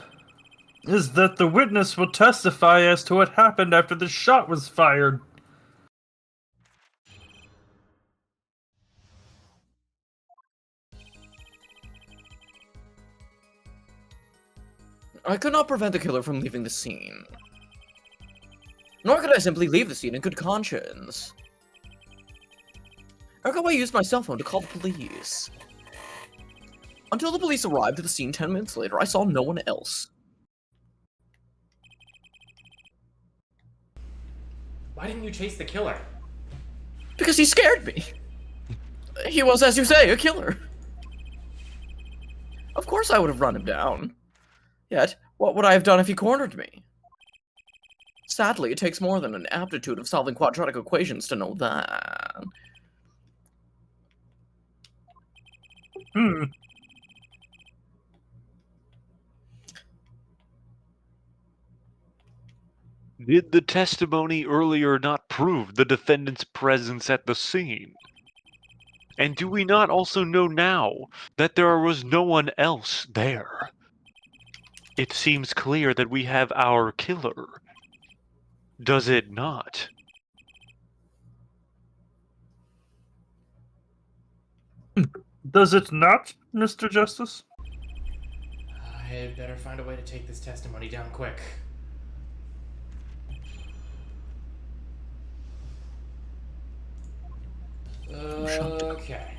is that the witness will testify as to what happened after the shot was fired. I could not prevent the killer from leaving the scene. Nor could I simply leave the scene in good conscience. Ergo, I used my cell phone to call the police. Until the police arrived at the scene 10 minutes later, I saw no one else. Why didn't you chase the killer? Because he scared me. He was, as you say, a killer. Of course I would have run him down. Yet, what would I have done if he cornered me? Sadly, it takes more than an aptitude of solving quadratic equations to know that. Did the testimony earlier not prove the defendant's presence at the scene? And do we not also know now that there was no one else there? It seems clear that we have our killer. Does it not? Does it not, Mr. Justice? I had better find a way to take this testimony down quick. Okay.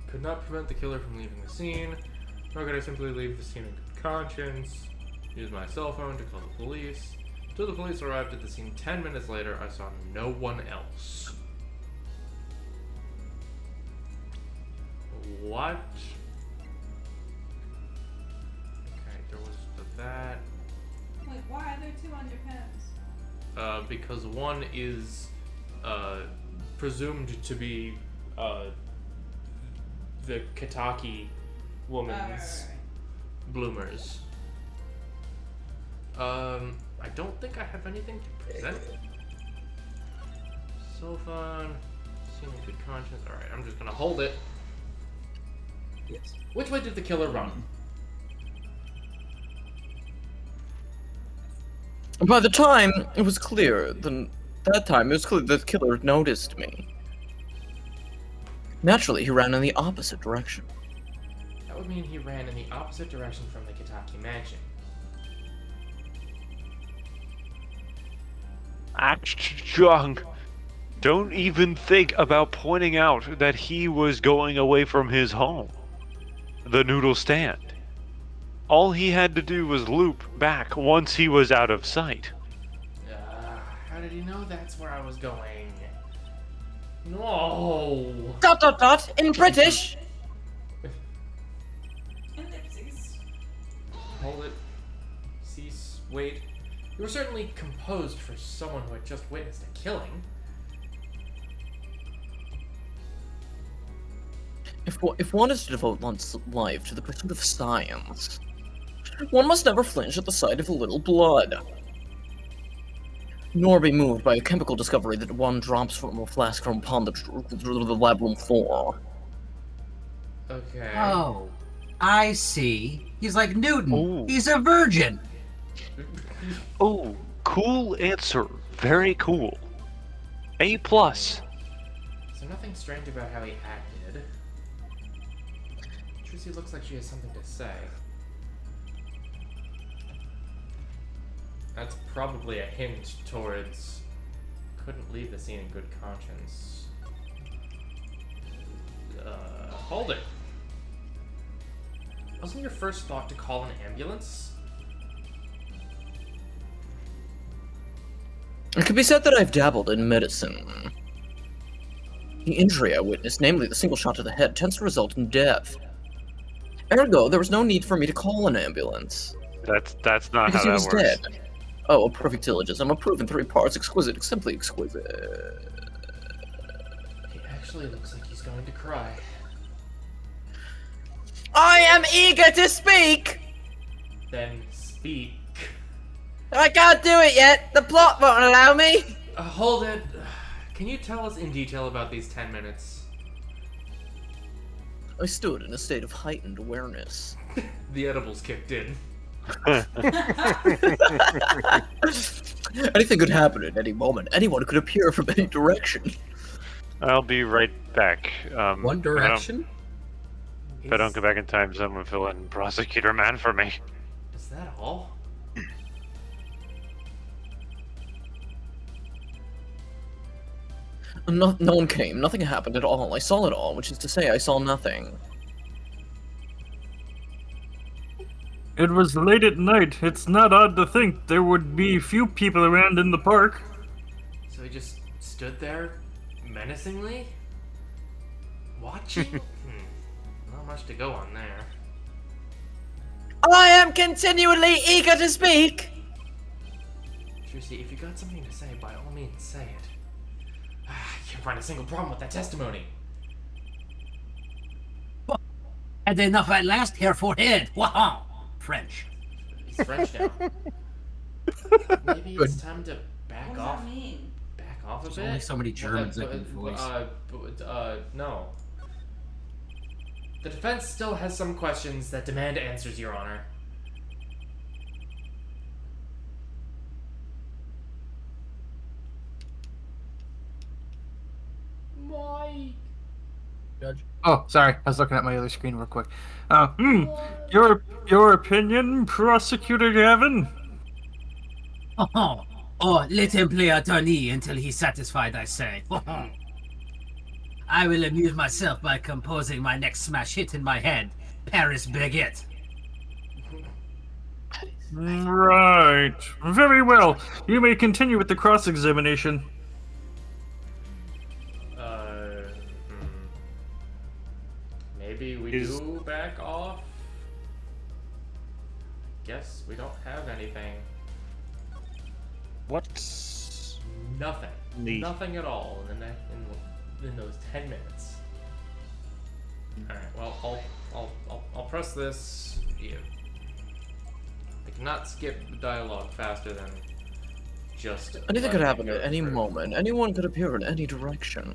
Could not prevent the killer from leaving the scene. Nor could I simply leave the scene in good conscience. Use my cell phone to call the police. Until the police arrived at the scene 10 minutes later, I saw no one else. What? Okay, there was that. Wait, why are there two underpants? Because one is presumed to be the Kitaki woman's bloomers. I don't think I have anything to present. Cell phone, seeing good conscience. Alright, I'm just gonna hold it. Yes. Which way did the killer run? By the time it was clear, that the killer noticed me. Naturally, he ran in the opposite direction. That would mean he ran in the opposite direction from the Kitaki mansion. Jung, don't even think about pointing out that he was going away from his home, the noodle stand. All he had to do was loop back once he was out of sight. How did he know that's where I was going? No! ... in British! Ellipses. Hold it. Cease. Wait. You were certainly composed for someone who had just witnessed a killing. If one is to devote one's life to the pursuit of science, One must never flinch at the sight of a little blood, nor be moved by a chemical discovery that one drops from a flask from upon the lab room floor. Okay. Oh, I see. He's like Newton. Ooh. He's a virgin. Oh, cool answer. Very cool. A+. So nothing strange about how he acted. Trissy looks like she has something to say. That's probably a hint towards couldn't leave the scene in good conscience. Hold it. Wasn't your first thought to call an ambulance? It could be said that I've dabbled in medicine. The injury I witnessed, namely the single shot to the head, tends to result in death. Ergo, there was no need for me to call an ambulance. That's not Because how he that was works. dead. Oh, a perfect syllogism, a proof in 3 parts, exquisite, simply exquisite. He actually looks like he's going to cry. I am eager to speak! Then speak. I can't do it yet. The plot won't allow me. Hold it. Can you tell us in detail about these 10 minutes? I stood in a state of heightened awareness. The edibles kicked in. Anything could happen at any moment. Anyone could appear from any direction. I'll be right back. One Direction? If I don't go back in time, someone fill in Prosecutor Man for me. Is that all? No one came. Nothing happened at all. I saw it all, which is to say I saw nothing. It was late at night. It's not odd to think there would be few people around in the park. So he just stood there menacingly? Watching? Not much to go on there. I am continually eager to speak. Trissy, if you got something to say, by all means say it. I can't find a single problem with that testimony. Had enough at last, Herr Forehead. Wow. French. He's French now. Maybe it's time to back What does off. that mean? Back off a bit. There's only so many Germans that can voice. No. The defense still has some questions that demand answers, Your Honor. Mike. Judge. Oh, sorry. I was looking at my other screen real quick. Your opinion, Prosecutor Gavin? Oh, let him play attorney until he's satisfied, I say. I will amuse myself by composing my next smash hit in my head, Paris Baguette. Right. Very well. You may continue with the cross-examination. Maybe we do back off? Guess we don't have anything. What? Nothing. Neat. Nothing at all in those 10 minutes. Alright, well, I'll press this. Yeah. I cannot skip the dialogue faster than just. Anything could letting happen it go at any through. moment. Anyone could appear in any direction.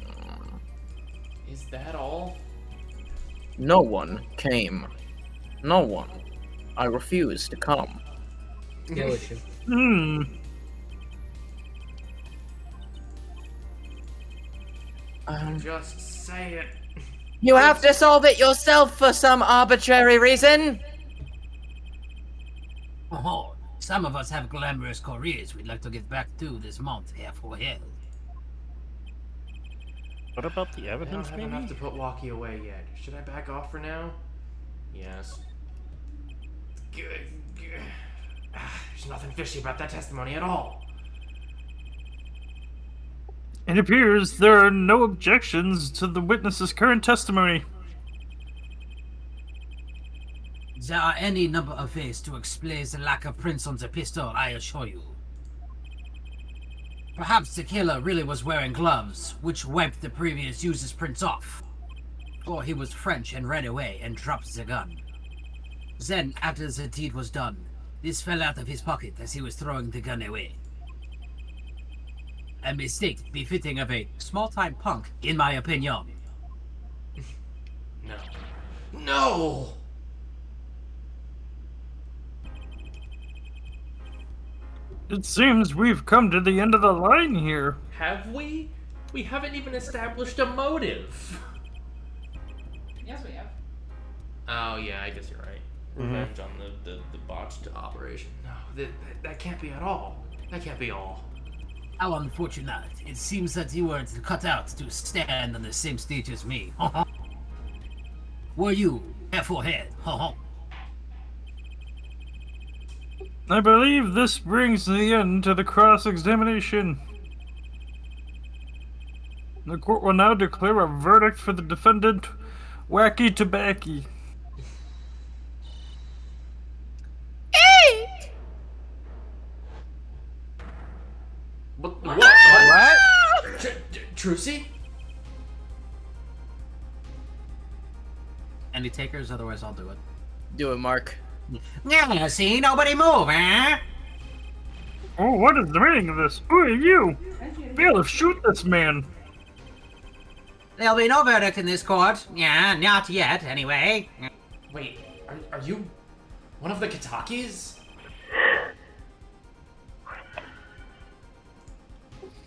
Is that all? No one came. No one. I refuse to come. No issue. Just say it. You have to solve it yourself for some arbitrary reason. Oh, some of us have glamorous careers we'd like to get back to this month, Herr Forehead. What about the I don't evidence, have maybe? enough to put Walkie away yet. Should I back off for now? Yes. There's nothing fishy about that testimony at all. It appears there are no objections to the witness's current testimony. There are any number of ways to explain the lack of prints on the pistol, I assure you. Perhaps the killer really was wearing gloves, which wiped the previous user's prints off. Or he was French and ran away and dropped the gun. Then, after the deed was done, this fell out of his pocket as he was throwing the gun away. A mistake befitting of a small-time punk, in my opinion. No. No! It seems we've come to the end of the line here. Have we? We haven't even established a motive. Yes, we have. Oh, yeah, I guess you're right. Revenge on the botched operation. No, that can't be at all. That can't be all. How unfortunate. It seems that you weren't cut out to stand on the same stage as me. Were you, F4head? I believe this brings the end to the cross-examination. The court will now declare a verdict for the defendant, Wacky Tabacky. What? Trucy? Any takers? Otherwise, I'll do it. Do it, Mark. Yeah, see? Nobody move, eh? Oh, what is the meaning of this? Who are you? Bailiff, shoot this man. There'll be no verdict in this court. Yeah, not yet, anyway. Wait, are you one of the Kitakis?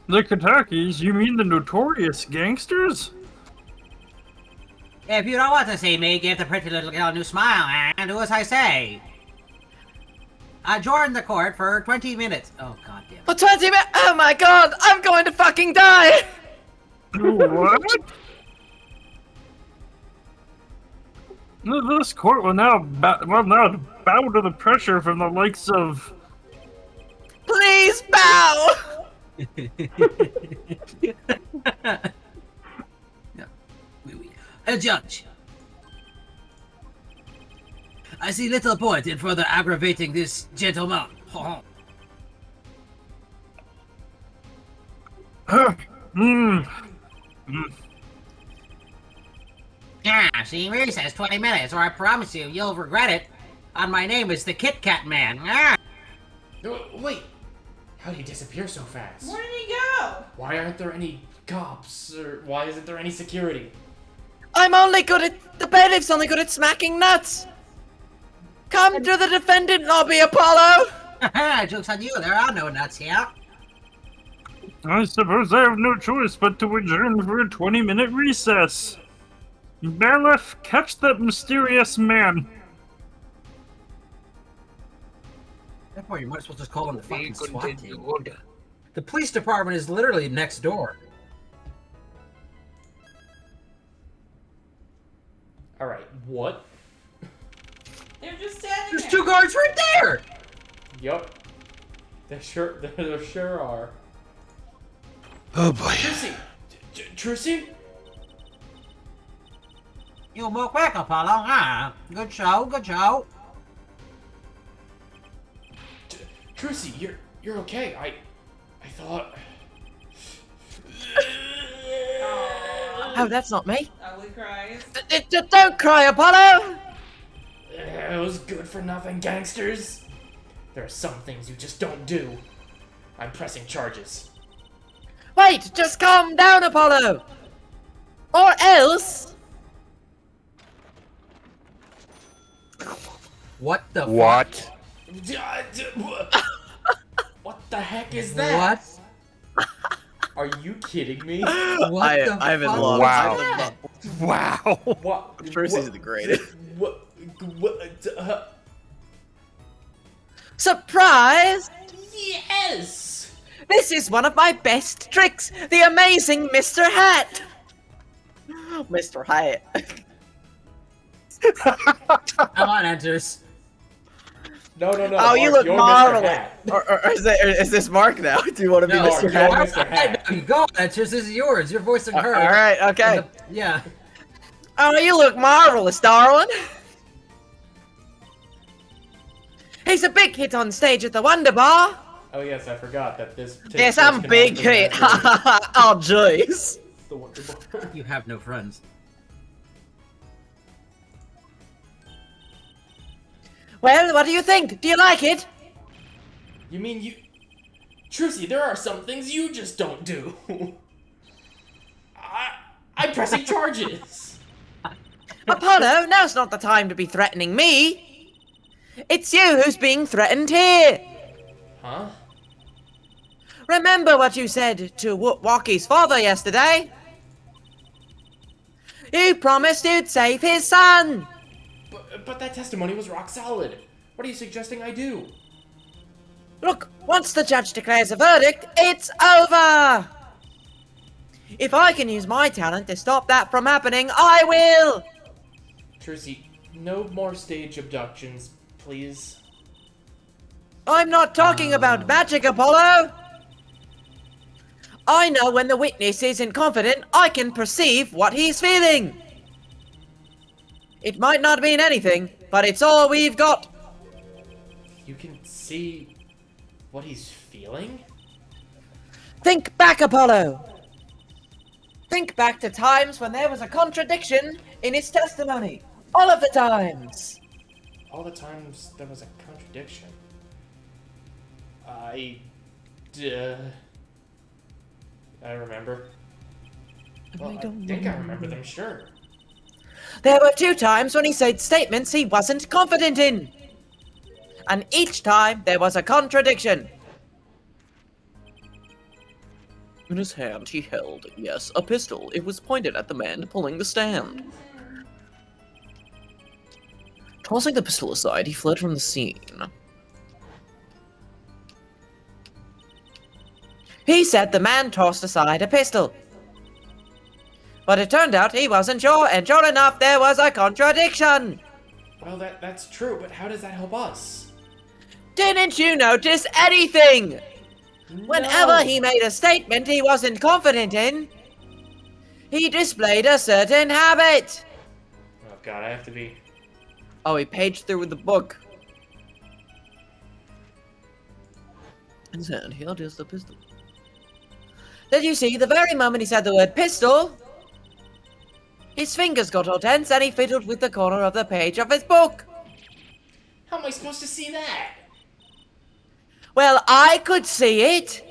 The Kitakis? You mean the notorious gangsters? If you don't want to see me, give the pretty little girl a new smile and do as I say. Adjourn the court for 20 minutes. Oh, god damn. For 20 minutes? Oh my god, I'm going to fucking die! What? This court will now bow to the pressure from the likes of... Please bow! A judge. I see little point in further aggravating this gentleman. Yeah, see, really says 20 minutes, or I promise you, you'll regret it. And my name is the Kit Kat Man. Wait, how did he disappear so fast? Where did he go? Why aren't there any cops, or why isn't there any security? I'm only good at... The bailiff's only good at smacking nuts! Come to the defendant lobby, Apollo! Joke's on you, there are no nuts here. I suppose I have no choice but to adjourn for a 20-minute recess. Bailiff, catch that mysterious man. Therefore, you might as well just call him the fucking SWAT team. The police department is literally next door. Alright, what? They're just standing There's there. 2 guards right there! Yup. There sure are. Oh boy. Trucy! Trucy? You move quick, Apollo, huh? Good show, good show. Trucy, you're okay. I thought... Oh, that's not me. Ugly cries. Don't cry, Apollo! It was good for nothing, gangsters. There are some things you just don't do. I'm pressing charges. Wait, just calm down, Apollo! Or else... What the What? What the heck is that? What? Are you kidding me? What the I haven't fuck? loved. Wow. I haven't loved. Wow. What? Trucy's the greatest. Surprise! Yes! This is one of my best tricks! The amazing Mr. Hat! Mr. Hat. Come on, Enters. No. Oh, Mark, you look you're Mr. marvelous! Hat. Or is this Mark now? Do you want to be No, Mr. you're Hat? Mr. Hat. Go, Enters. This is yours. You're voicing her. Alright, okay. Yeah. Oh, you look marvelous, darling! He's a big hit on stage at the Wonder Bar! Oh yes, I forgot that this. Yes, I'm big hit! Oh, jeez! The Wonder Bar. You have no friends. Well, what do you think? Do you like it? You mean you... Trucy, there are some things you just don't do. I'm pressing charges. Apollo, now's not the time to be threatening me. It's you who's being threatened here. Huh? Remember what you said to Walkie's father yesterday? You promised you'd save his son. But that testimony was rock solid. What are you suggesting I do? Look, once the judge declares a verdict, it's over. If I can use my talent to stop that from happening, I will. Trucy, no more stage abductions, please. I'm not talking about magic, Apollo. I know when the witness isn't confident, I can perceive what he's feeling. It might not mean anything, but it's all we've got. You can see what he's feeling? Think back, Apollo. Think back to times when there was a contradiction in his testimony. All of the times. All the times there was a contradiction. I remember. Well, I think I remember them, sure. There were 2 times when he said statements he wasn't confident in. And each time there was a contradiction. In his hand he held, yes, a pistol. It was pointed at the man pulling the stand. Tossing the pistol aside, he fled from the scene. He said the man tossed aside a pistol. But it turned out he wasn't sure, and sure enough, there was a contradiction. Well, that's true, but how does that help us? Didn't you notice anything? No. Whenever he made a statement he wasn't confident in, he displayed a certain habit. Oh god, I have to be... Oh, he paged through the book. In his hand he held just a pistol. Did you see, the very moment he said the word pistol, his fingers got all tense and he fiddled with the corner of the page of his book. How am I supposed to see that? Well, I could see it.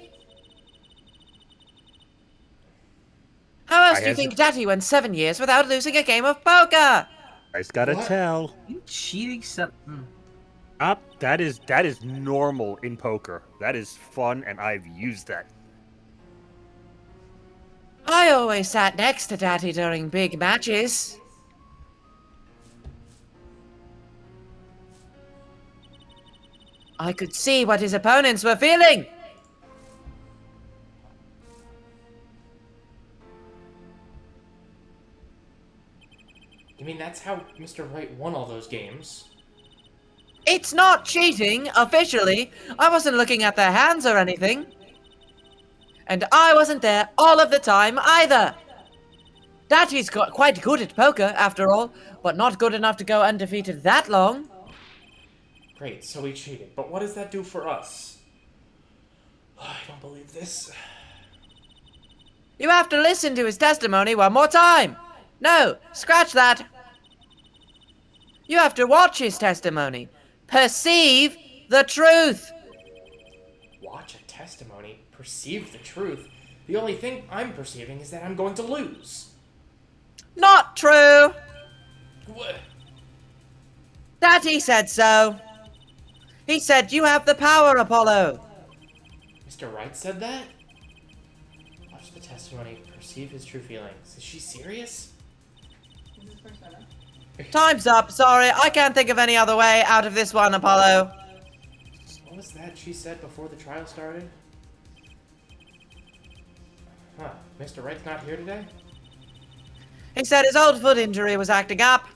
How else do you think Daddy went 7 years without losing a game of poker? I just gotta tell. You cheating something? That is normal in poker. That is fun, and I've used that. I always sat next to Daddy during big matches. I could see what his opponents were feeling. You mean that's how Mr. Wright won all those games? It's not cheating, officially. I wasn't looking at their hands or anything. And I wasn't there all of the time either. Daddy's got quite good at poker, after all, but not good enough to go undefeated that long. Great, so he cheated, but what does that do for us? I don't believe this. You have to listen to his testimony one more time. No, scratch that. You have to watch his testimony. Perceive the truth. Watch a testimony? Perceive the truth? The only thing I'm perceiving is that I'm going to lose. Not true. What? Daddy said so. He said you have the power, Apollo. Mr. Wright said that? Watch the testimony, perceive his true feelings. Is she serious? Time's up. Sorry, I can't think of any other way out of this one, Apollo. What was that she said before the trial started? Huh, Mr. Wright's not here today? He said his old foot injury was acting up.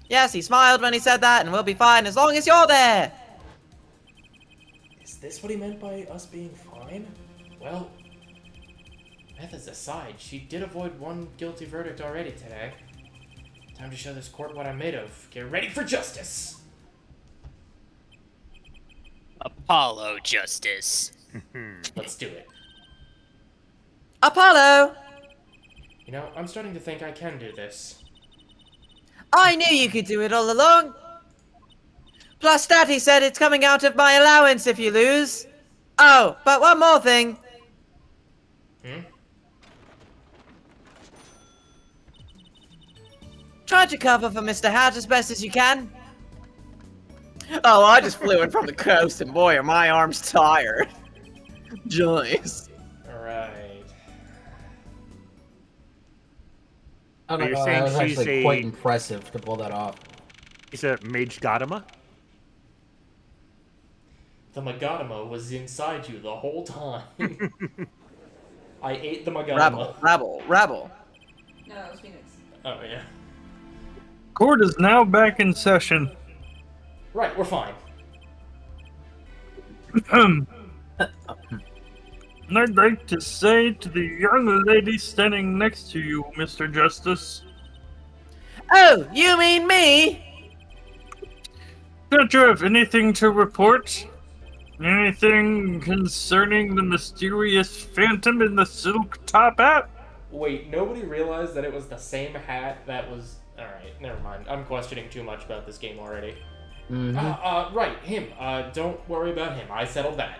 Yes, he smiled when he said that, and we'll be fine as long as you're there. Is this what he meant by us being fine? Well, methods aside, she did avoid one guilty verdict already today. Time to show this court what I'm made of. Get ready for justice! Apollo justice. Let's do it. Apollo! You know, I'm starting to think I can do this. I knew you could do it all along. Plus, Daddy said it's coming out of my allowance if you lose. Oh, but one more thing. Try to cover for Mr. Hat as best as you can. Oh, I just flew in from the coast, and boy, are my arms tired. Joyce. Alright. I Are don't you know, saying that was she's actually a- quite impressive to pull that off. He's a Mage Godama? The Magadama was inside you the whole time. I ate the Magadama. Rabble. No, it was Phoenix. Oh, yeah. Court is now back in session. Right, we're fine. And I'd like to say to the young lady standing next to you, Mr. Justice, Oh, you mean me? don't you have anything to report? Anything concerning the mysterious phantom in the silk top hat? Wait, nobody realized that it was the same hat that was... Alright, never mind. I'm questioning too much about this game already. Right, him. Don't worry about him. I settled that.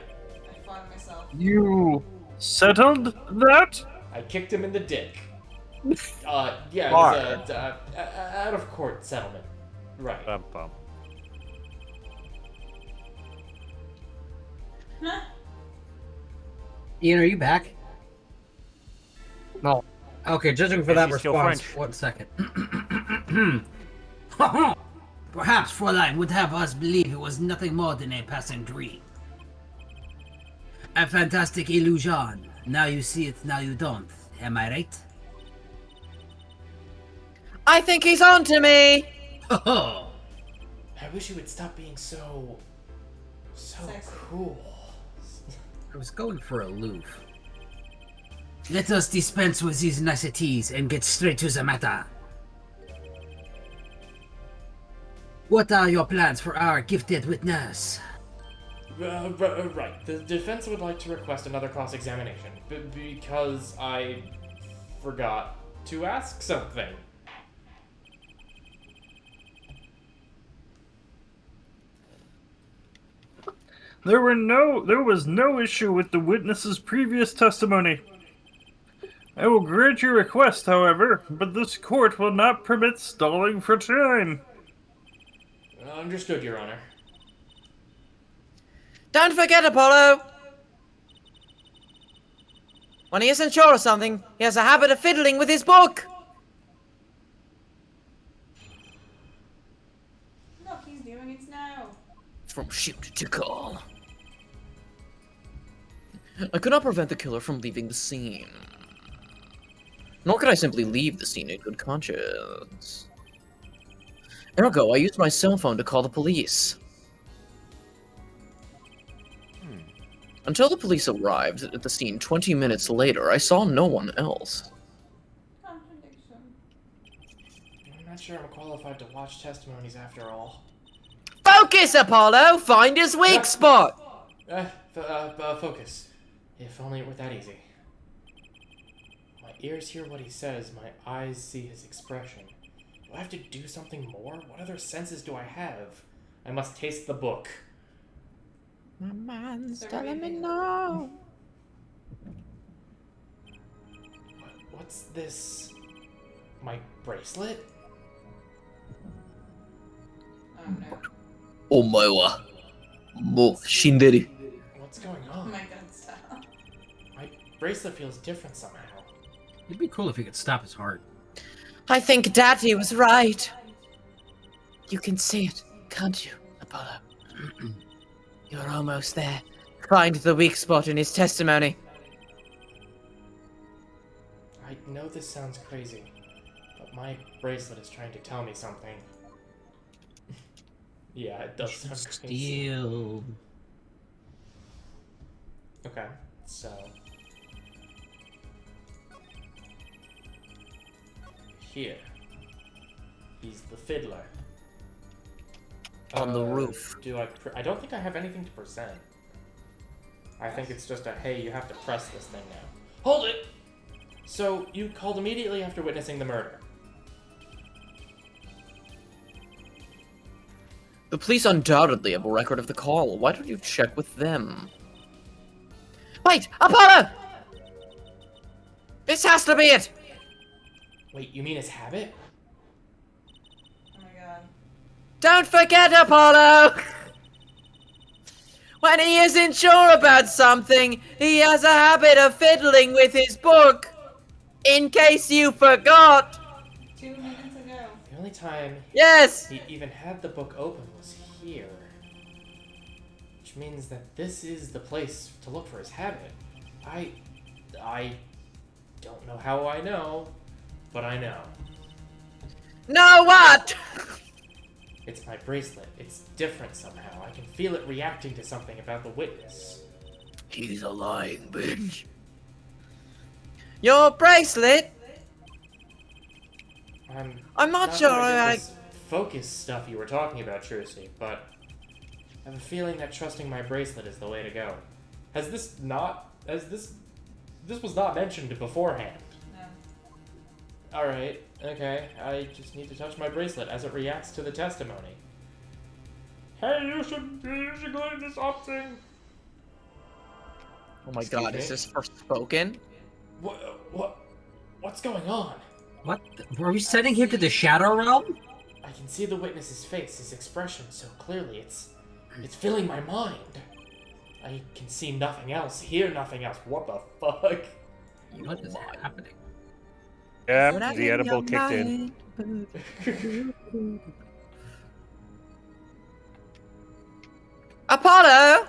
I fought myself. You settled that? I kicked him in the dick. Yeah, it was out of court settlement. Right. Bum. Ian, are you back? No. Okay, judging for Is that he still response, French? 1 second. Perhaps Fräulein would have us believe it was nothing more than a passing dream. A fantastic illusion. Now you see it, now you don't. Am I right? I think he's on to me. Oh, I wish you would stop being so Sexy. cool. I was going for aloof. Let us dispense with these niceties and get straight to the matter. What are your plans for our gifted witness? Right. The defense would like to request another cross-examination because I forgot to ask something. There was no issue with the witness's previous testimony. I will grant your request, however, but this court will not permit stalling for time. Understood, Your Honor. Don't forget, Apollo. When he isn't sure of something, he has a habit of fiddling with his book. Look, he's doing it now. From shoot to call. I could not prevent the killer from leaving the scene. Nor could I simply leave the scene in good conscience. Ergo, I used my cell phone to call the police. Until the police arrived at the scene 20 minutes later, I saw no one else. Contradiction. I'm not sure I'm qualified to watch testimonies after all. Focus, Apollo. Find his weak spot. Focus. If only it were that easy. My ears hear what he says, my eyes see his expression. Do I have to do something more? What other senses do I have? I must taste the book. My mind's So telling me reading. no. What's this? My bracelet? Oh no. Omae mo shinderi. What's going Oh on? my god, stop. My bracelet feels different somehow. It'd be cool if he could stop his heart. I think Daddy was right. You can see it, can't you, Apollo? You're almost there. Find the weak spot in his testimony. I know this sounds crazy, but my bracelet is trying to tell me something. Yeah, it does sound crazy. Steal. Okay, so... Here. He's the fiddler. On the roof. Do I don't think I have anything to present. I think it's just a, hey, you have to press this thing now. Hold it! So, you called immediately after witnessing the murder. The police undoubtedly have a record of the call. Why don't you check with them? Wait, Apollo! This has to be it! Wait, you mean his habit? Oh my god. Don't forget, Apollo! When he isn't sure about something, he has a habit of fiddling with his book. In case you forgot. 2 minutes ago. The only time Yes! he even had the book open was here. Which means that this is the place to look for his habit. I don't know how I know, but I know. Know what? It's my bracelet. It's different somehow. I can feel it reacting to something about the witness. He's a lying bitch. Your bracelet? I'm not sure gonna get I... this focus stuff you were talking about, Trucy, but I have a feeling that trusting my bracelet is the way to go. This was not mentioned beforehand. No. Alright, okay. I just need to touch my bracelet as it reacts to the testimony. Hey, you should clean this up thing. Oh my Excuse god, me? is this Forspoken? What's going on? What? Were we sending him to the Shadow Realm? I can see the witness's face, his expression so clearly. It's filling my mind. I can see nothing else, hear nothing else. What the fuck? What is happening? Yeah, the edible kicked in. Apollo!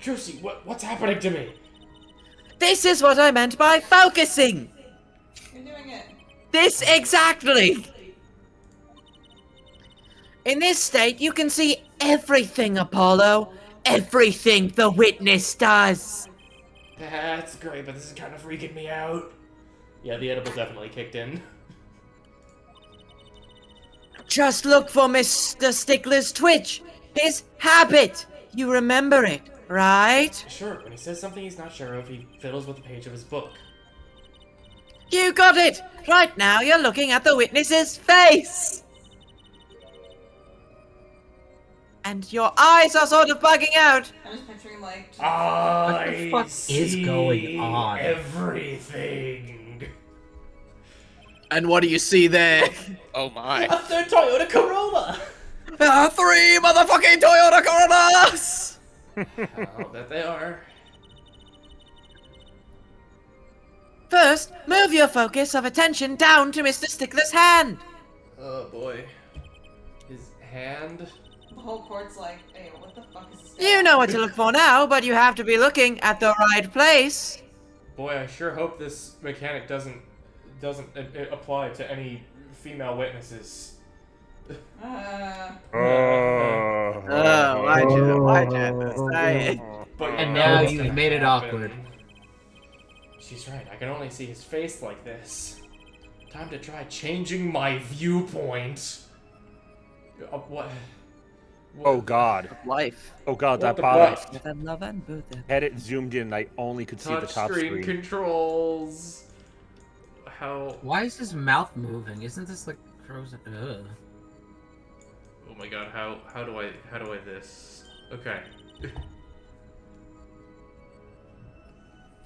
Trucy, what's happening to me? This is what I meant by focusing! You're doing it. This exactly! In this state, you can see everything, Apollo. Everything the witness does. That's great, but this is kind of freaking me out. Yeah, the edible definitely kicked in. Just look for Mr. Stickler's twitch. His habit. You remember it, right? Sure, when he says something he's not sure of, he fiddles with the page of his book. You got it! Right now, you're looking at the witness's face! And your eyes are sort of bugging out. I'm just picturing like. What the fuck is going on? Everything. And what do you see there? Oh my. A third Toyota Corolla! 3 motherfucking Toyota Corollas! Oh, that they are. First, move your focus of attention down to Mr. Stickler's hand. Oh boy. His hand? The whole court's like, hey, what the fuck is this guy? You know what to look for now, but you have to be looking at the right place. Boy, I sure hope this mechanic doesn't apply to any female witnesses. Why'd you say it? But And you now know what's you've gonna made it happen. awkward. She's right, I can only see his face like this. Time to try changing my viewpoint. What? Oh god. Life. Oh god, What that the bothered. Had it zoomed in, I only could see the top Touchscreen screen. controls. How? Why is his mouth moving? Isn't this like frozen? Ugh. Oh my god, how do I this? Okay.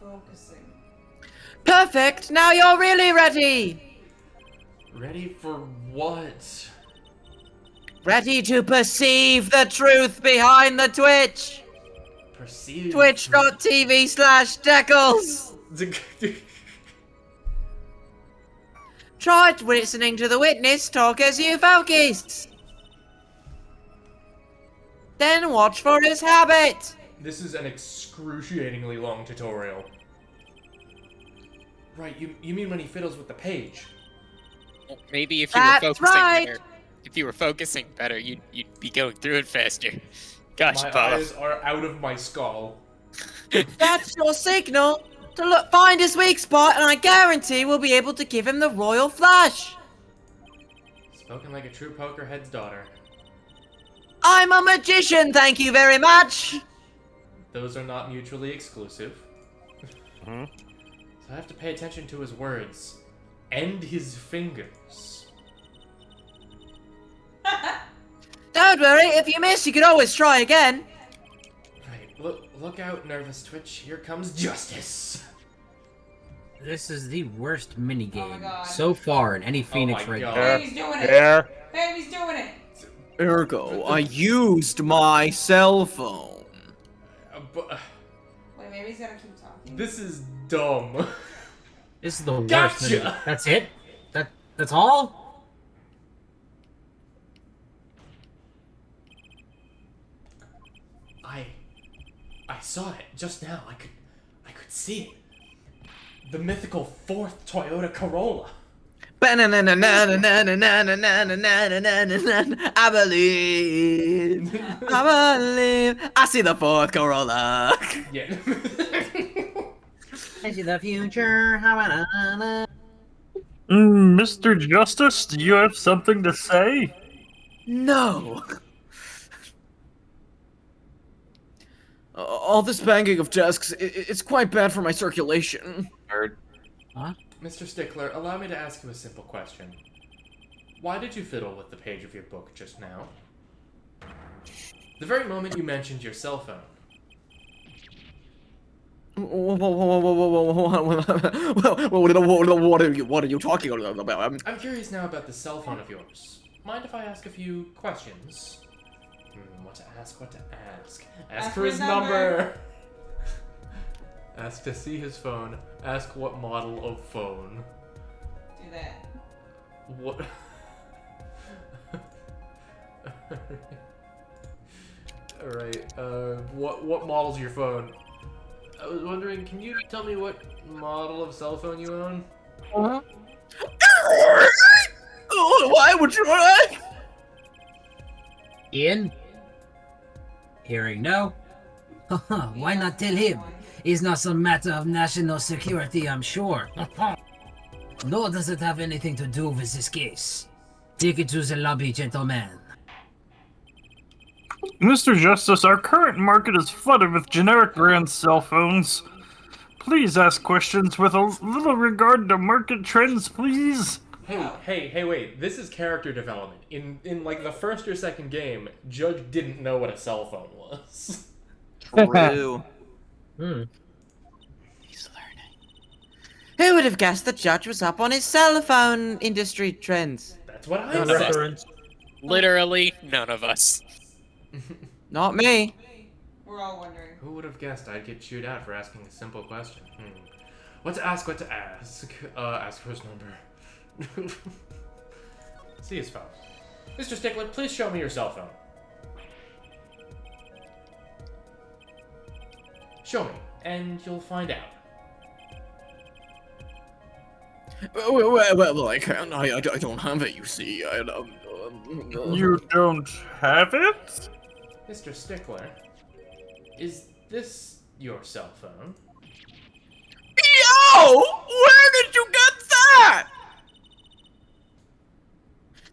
Focusing. Perfect, now you're really ready. Ready for what? Ready to perceive the truth behind the Twitch. Perceive. Twitch.tv/Deckles. Try listening to the witness talk as you focus. Then watch for his habit. This is an excruciatingly long tutorial. Right, you mean when he fiddles with the page? Well, maybe if you That's were focusing right. better, if you were focusing better, you'd be going through it faster. Gosh, My Apollo. eyes are out of my skull. That's your signal to find his weak spot, and I guarantee we'll be able to give him the royal flush. Spoken like a true poker head's daughter. I'm a magician, thank you very much. Those are not mutually exclusive. Hmm? So I have to pay attention to his words. And his fingers. Don't Don't worry, if you miss, you can always try again. Right, look out, Nervous Twitch. Here comes justice. This is the worst minigame God. so far in any Phoenix my right God. now. Baby's doing it. There. Baby's doing it. Ergo, I used my cell phone. Wait, maybe he's gonna keep talking. This is dumb. This is the worst. Gotcha! That's it? That's all? I saw it just now. I could see it. The mythical fourth Toyota Corolla. I believe. I see the fourth Corolla. Yeah. I see the future. Mr. Justice, do you have something to say? No. All this banging of desks, it's quite bad for my circulation. Huh? Mr. Stickler, allow me to ask you a simple question. Why did you fiddle with the page of your book just now? The very moment you mentioned your cell phone. What are you talking about? I'm curious now about the cell phone of yours. Mind if I ask a few questions? What to ask, what to ask. Ask for his number! Ask to see his phone. Ask what model of phone. Do that. What? Alright, what model's your phone? I was wondering, can you tell me what model of cell phone you own? Why would you? Ian? Hearing no? Why not tell him? It's not some matter of national security, I'm sure. Nor does it have anything to do with this case. Take it to the lobby, gentlemen. Mr. Justice, our current market is flooded with generic brand cell phones. Please ask questions with a little regard to market trends, please. Hey, wait. This is character development. In like the first or second game, Judge didn't know what a cell phone was. True. He's learning. Who would have guessed the Judge was up on his cell phone industry trends? That's what I None said. of us. Literally, none of us. Not me. We're all wondering. Who would have guessed I'd get chewed out for asking a simple question? What to ask, what to ask? Ask for his number. See his phone. Mr. Stickler, please show me your cell phone. Show me, and you'll find out. Well, I can't. I don't have it, you see. You don't have it? Mr. Stickler, is this your cell phone? Yo! Where did you get that?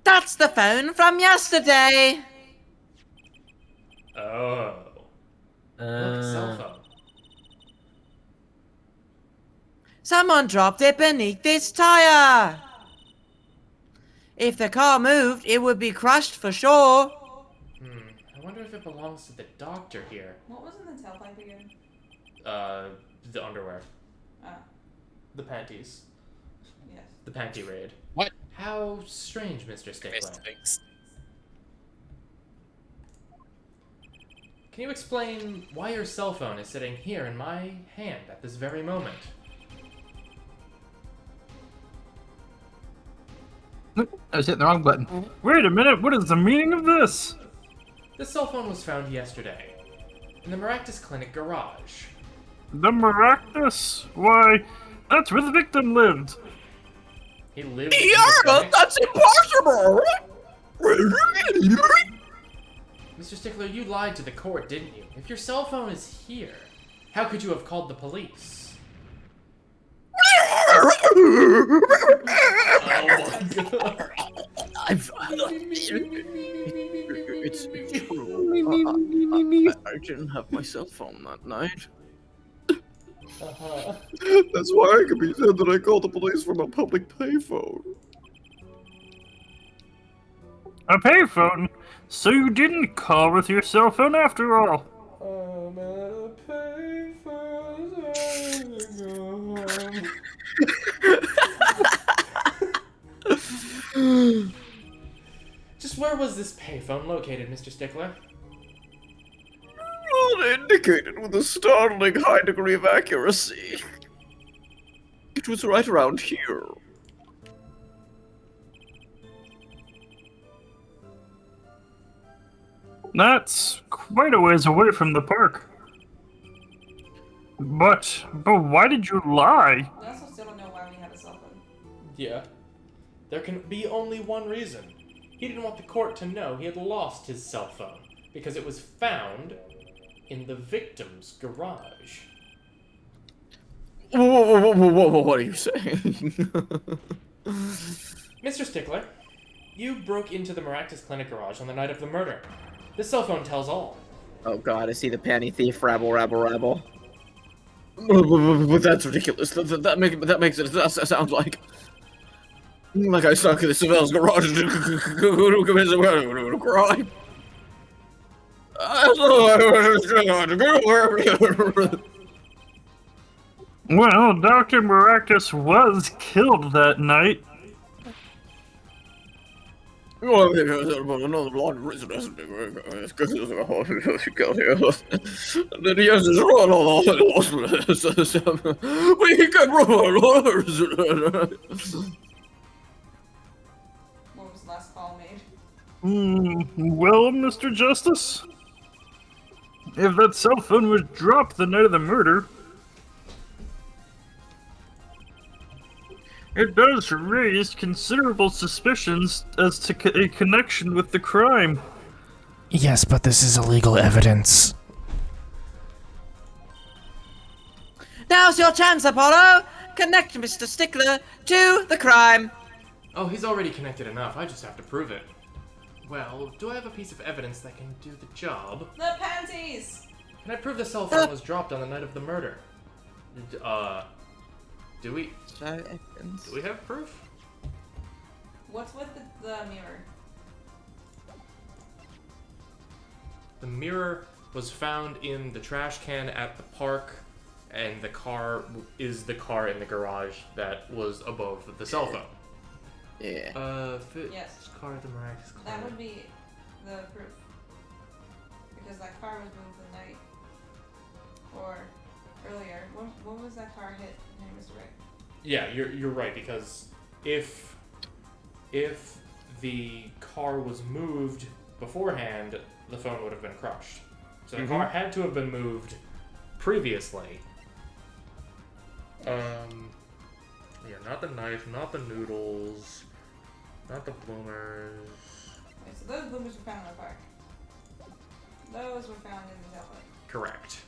That's the phone from yesterday. Oh. Look, cell phone. Someone dropped it beneath this tire. If the car moved, it would be crushed for sure. I wonder if it belongs to the doctor here. What was in the tailpipe again? The underwear. Ah. The panties. Yes. The panty raid. What? How strange, Mr. Stickler. Can you explain why your cell phone is sitting here in my hand at this very moment? I was hitting the wrong button. Wait a minute, what is the meaning of this? This cell phone was found yesterday in the Maractus Clinic garage. The Maractus? Why, that's where the victim lived. He lived in the clinic? That's impossible! Mr. Stickler, you lied to the court, didn't you? If your cell phone is here, how could you have called the police? Oh my god. It's true. I didn't have my cell phone that night. That's why it could be said that I called the police from a public payphone. A payphone? So you didn't call with your cell phone after all? I'm at a payphone. Just where was this payphone located, Mr. Stickler? Not indicated with a startling high degree of accuracy. It was right around here. That's quite a ways away from the park. But why did you lie? We also still don't know why we have a cell phone. Yeah. There can be only one reason. He didn't want the court to know he had lost his cell phone, because it was found in the victim's garage. What are you saying? Mr. Stickler, you broke into the Maractus Clinic garage on the night of the murder. This cell phone tells all. Oh god, I see the panty thief, rabble, rabble, rabble. But that's ridiculous. That makes it sound like I stuck in the Savelle's garage to commit a crime. Well, Dr. Maractus was killed that night. Well, another blonde reason hasn't been because then he has his run all we can run. What was the last call made? Well, Mr. Justice, if that cell phone was dropped the night of the murder, it does raise considerable suspicions as to a connection with the crime. Yes, but this is illegal evidence. Now's your chance, Apollo! Connect Mr. Stickler to the crime! Oh, he's already connected enough. I just have to prove it. Well, do I have a piece of evidence that can do the job? The panties! Can I prove the cell phone was dropped on the night of the murder? Do we have proof? What's with the mirror? The mirror was found in the trash can at the park, and the car is the car in the garage that was above the cell phone. Yeah. Yes. Car at the Maractus Clinic. That would be the proof. Because that car was moved the night or earlier. When was that car hit, Mr. Rick? Yeah, you're right, because if the car was moved beforehand, the phone would have been crushed. So the car had to have been moved previously. Yeah, not the knife, not the noodles, not the bloomers. Okay, so those bloomers were found in the park. Those were found in the tailpipe. Correct.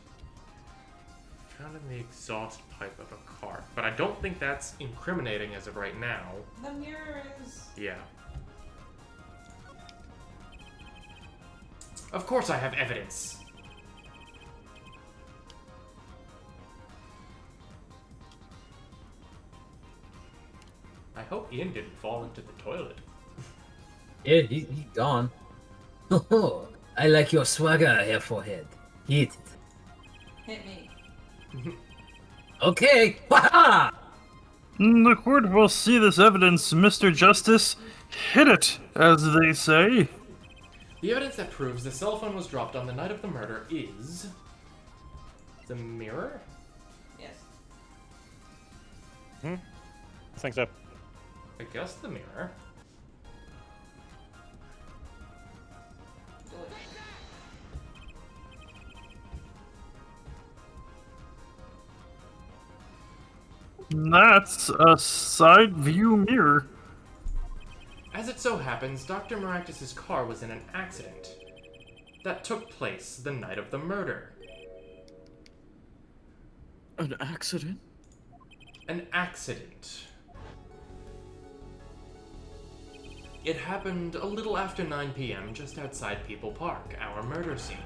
Found in the exhaust pipe of a car. But I don't think that's incriminating as of right now. The mirror is... Yeah. Of course I have evidence. I hope Ian didn't fall into the toilet. Yeah, he's gone. Oh, I like your swagger, Hair Forehead. Hit it. Hit me. Okay. Waha! The court will see this evidence, Mr. Justice. Hit it, as they say. The evidence that proves the cell phone was dropped on the night of the murder is... the mirror? Yes. I think so. I guess the mirror. That's a side view mirror. As it so happens, Dr. Maractus' car was in an accident that took place the night of the murder. An accident? An accident. It happened a little after 9 p.m. just outside People Park, our murder scene.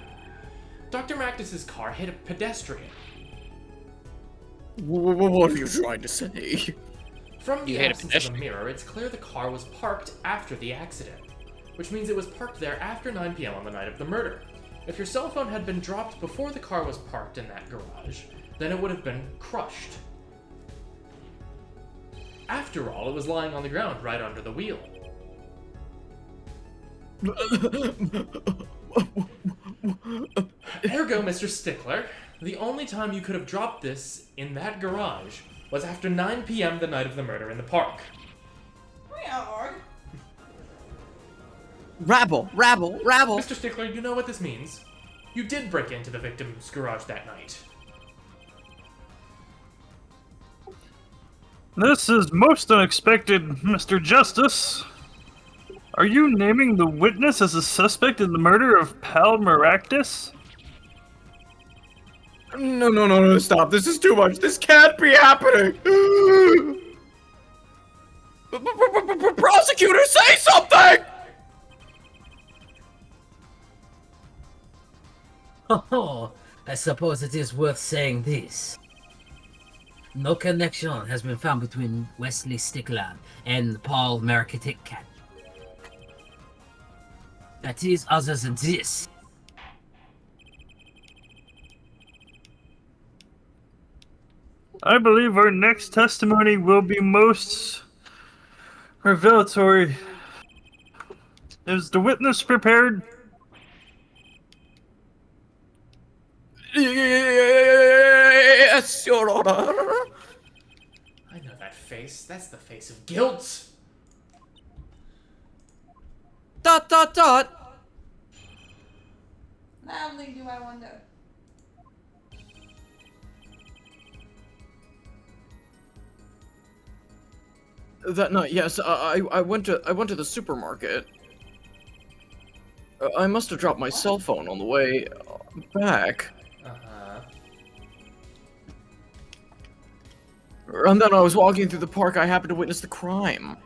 Dr. Maractus' car hit a pedestrian. What are you trying to say? From the absence of a mirror, it's clear the car was parked after the accident. which means it was parked there after 9 p.m. on the night of the murder. If your cell phone had been dropped before the car was parked in that garage, then it would have been crushed. After all, it was lying on the ground right under the wheel. Ergo, Mr. Stickler, the only time you could have dropped this in that garage was after 9 p.m. the night of the murder in the park. Rabble, rabble, rabble. Mr. Stickler, you know what this means. You did break into the victim's garage that night. This is most unexpected, Mr. Justice. Are you naming the witness as a suspect in the murder of Pal Maractus? No, stop. This is too much. This can't be happening. Prosecutor, say something! Oh, I suppose it is worth saying this. No connection has been found between Wesley Stickler and Paul Maractus. That is, other than this. I believe our next testimony will be most revelatory. Is the witness prepared? Yes, Your Honor. I know that face. That's the face of guilt. ... Loudly do I wonder. That night, yes, I went to the supermarket. I must have dropped my cell phone on the way back. And then I was walking through the park, I happened to witness the crime.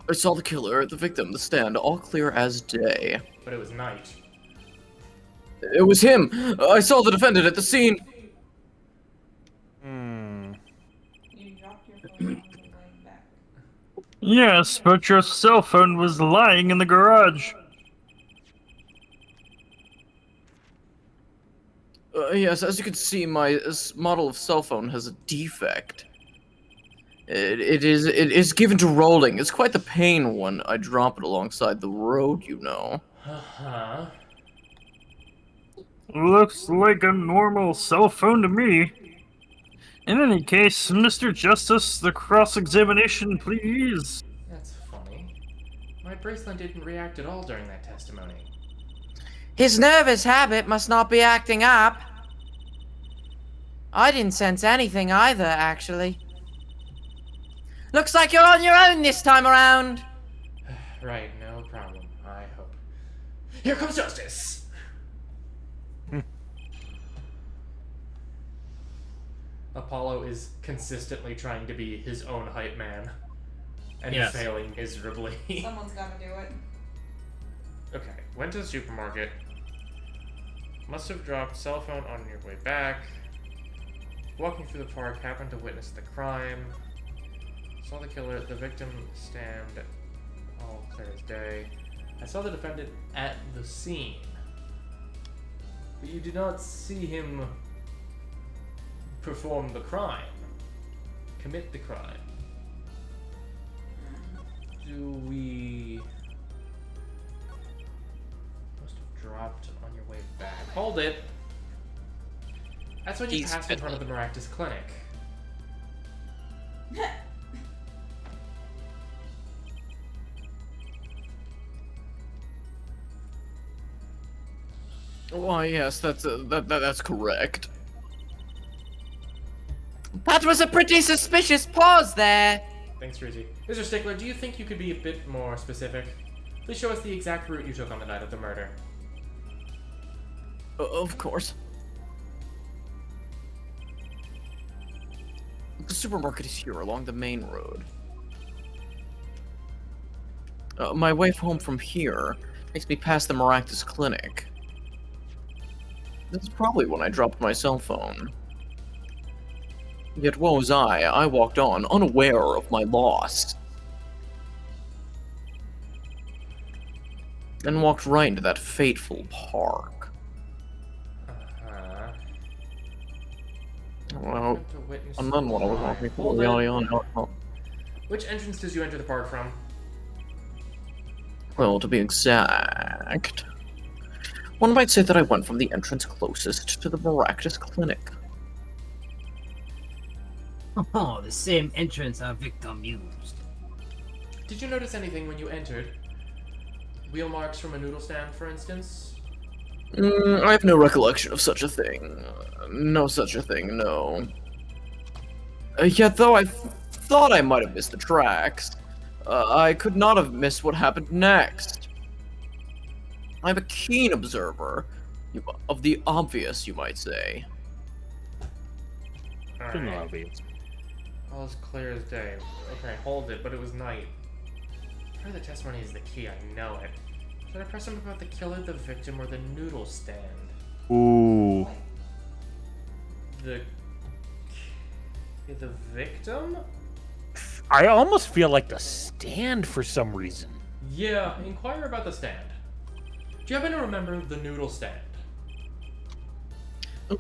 I saw the killer, the victim, the stand, all clear as day. But it was night. It was him! I saw the defendant at the scene! Yes, but your cell phone was lying in the garage. Yes, as you can see, my model of cell phone has a defect. It is given to rolling. It's quite the pain when I drop it alongside the road, you know. Looks like a normal cell phone to me. In any case, Mr. Justice, the cross-examination, please. That's funny. My bracelet didn't react at all during that testimony. His nervous habit must not be acting up. I didn't sense anything either, actually. Looks like you're on your own this time around. Right, no problem, I hope. Here comes justice! Apollo is consistently trying to be his own hype man. And Yes. failing miserably. Someone's gotta do it. Okay, went to the supermarket. Must have dropped cell phone on your way back. Walking through the park, happened to witness the crime. Saw the killer, the victim stand all clear as day. I saw the defendant at the scene. But you did not see him perform the crime. Commit the crime. Do we... Must have dropped on your way back. Hold it! That's when you He's passed in front of the Maractus Clinic. Why, yes, that's correct. That was a pretty suspicious pause there. Thanks, Rizzy. Mr. Stickler, do you think you could be a bit more specific? Please show us the exact route you took on the night of the murder. Of course. The supermarket is here, along the main road. My way home from here takes me past the Maractus Clinic. This is probably when I dropped my cell phone. Yet woe was I walked on, unaware of my loss. and walked right into that fateful park. Uh-huh. Well, To witness and then what I was crime. walking Hold for, it. Which entrance does you enter the park from? Well, to be exact, one might say that I went from the entrance closest to the Maractus Clinic. Oh, the same entrance our victim used. Did you notice anything when you entered? Wheel marks from a noodle stand, for instance? I have no recollection of such a thing. No such a thing, no. Yet though I thought I might have missed the tracks, I could not have missed what happened next. I'm a keen observer of the obvious, you might say. Alright. Obvious. All as clear as day. Okay, hold it, but it was night. Part of the testimony is the key, I know it. Should I press him about the killer, the victim, or the noodle stand? Ooh. The victim? I almost feel like the stand for some reason. Yeah, inquire about the stand. Do you happen to remember the noodle stand?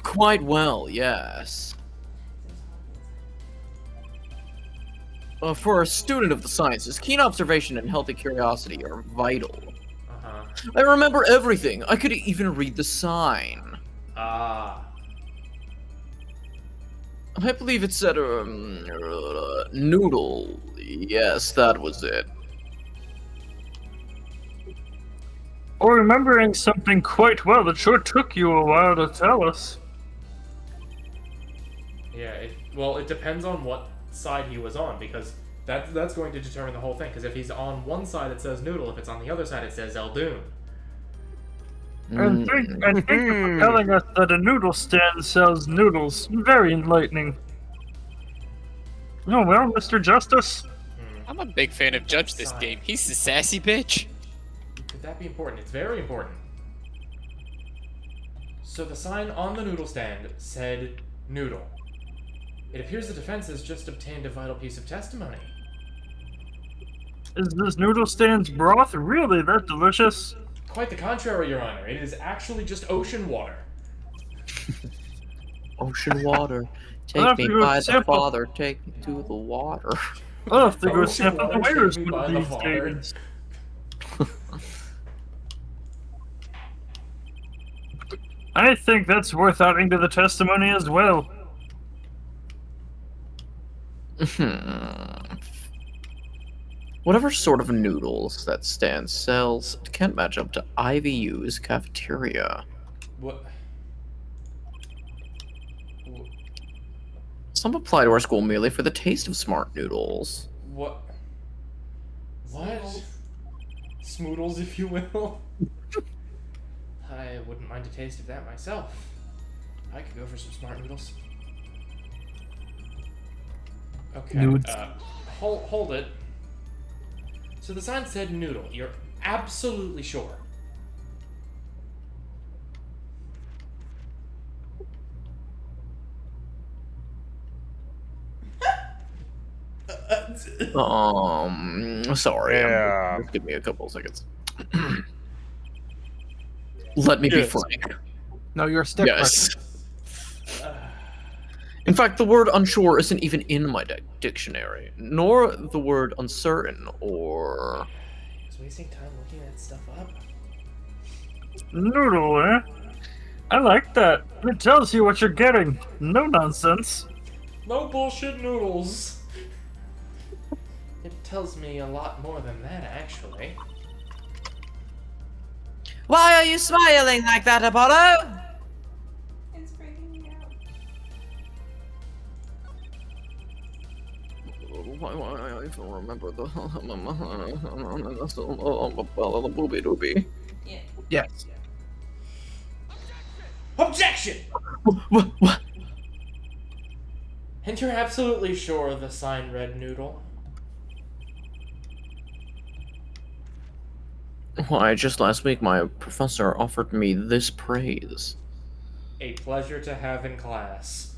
Quite well, yes. For a student of the sciences, keen observation and healthy curiosity are vital. Uh-huh. I remember everything. I could even read the sign. Ah. I believe it said, noodle. Yes, that was it. Or remembering something quite well that sure took you a while to tell us. Yeah, it depends on what side he was on, because that's going to determine the whole thing, because if he's on one side it says noodle, if it's on the other side it says Eldoon. And thank you for telling us that a noodle stand sells noodles. Very enlightening. Oh well, Mr. Justice. I'm a big fan of Judge this game. He's the sassy bitch. Could that be important? It's very important. So the sign on the noodle stand said noodle. It appears the defense has just obtained a vital piece of testimony. Is this noodle stand's broth really that delicious? Quite the contrary, Your Honor. It is actually just ocean water. Ocean water. I'll have Take to me go by the sample. father, take me to the water. I'll have to go Ocean sample the water, wares take me one by of the these father. days. I think that's worth adding to the testimony as well. Whatever sort of noodles that stand sells can't match up to IVU's cafeteria. What? Some apply to our school merely for the taste of smart noodles. What? What? Smoodles, if you will. I wouldn't mind a taste of that myself. I could go for some smart noodles. Okay, Nudes. hold it. So the sign said noodle. You're absolutely sure? Sorry. Yeah. Just give me a couple seconds. Let me be Yes. frank. No, you're a stick. Yes. In fact, the word unsure isn't even in my dictionary, nor the word uncertain or... I was wasting time looking that stuff up. Noodle, eh? I like that. It tells you what you're getting. No nonsense. No bullshit noodles. It tells me a lot more than that, actually. Why are you smiling like that, Apollo? It's freaking me out. Why I even remember the booby doobie. Yeah. Yes. Objection! What? And you're absolutely sure the sign read noodle? Why, just last week my professor offered me this praise. A pleasure to have in class.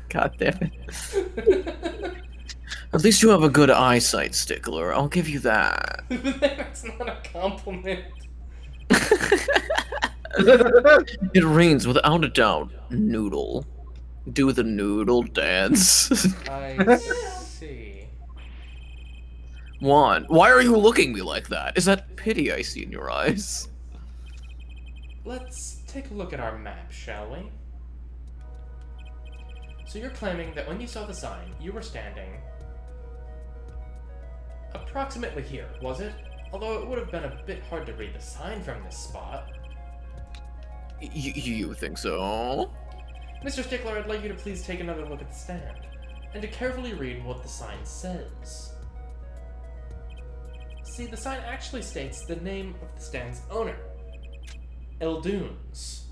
God damn it. At least you have a good eyesight, Stickler. I'll give you that. That's not a compliment. It rains without a doubt. Noodle. Do the noodle dance. I see. Juan, why are you looking at me like that? Is that pity I see in your eyes? Let's take a look at our map, shall we? So you're claiming that when you saw the sign, you were standing approximately here, was it? Although it would have been a bit hard to read the sign from this spot. You think so? Mr. Stickler, I'd like you to please take another look at the stand, and to carefully read what the sign says. See, the sign actually states the name of the stand's owner, Eldunes.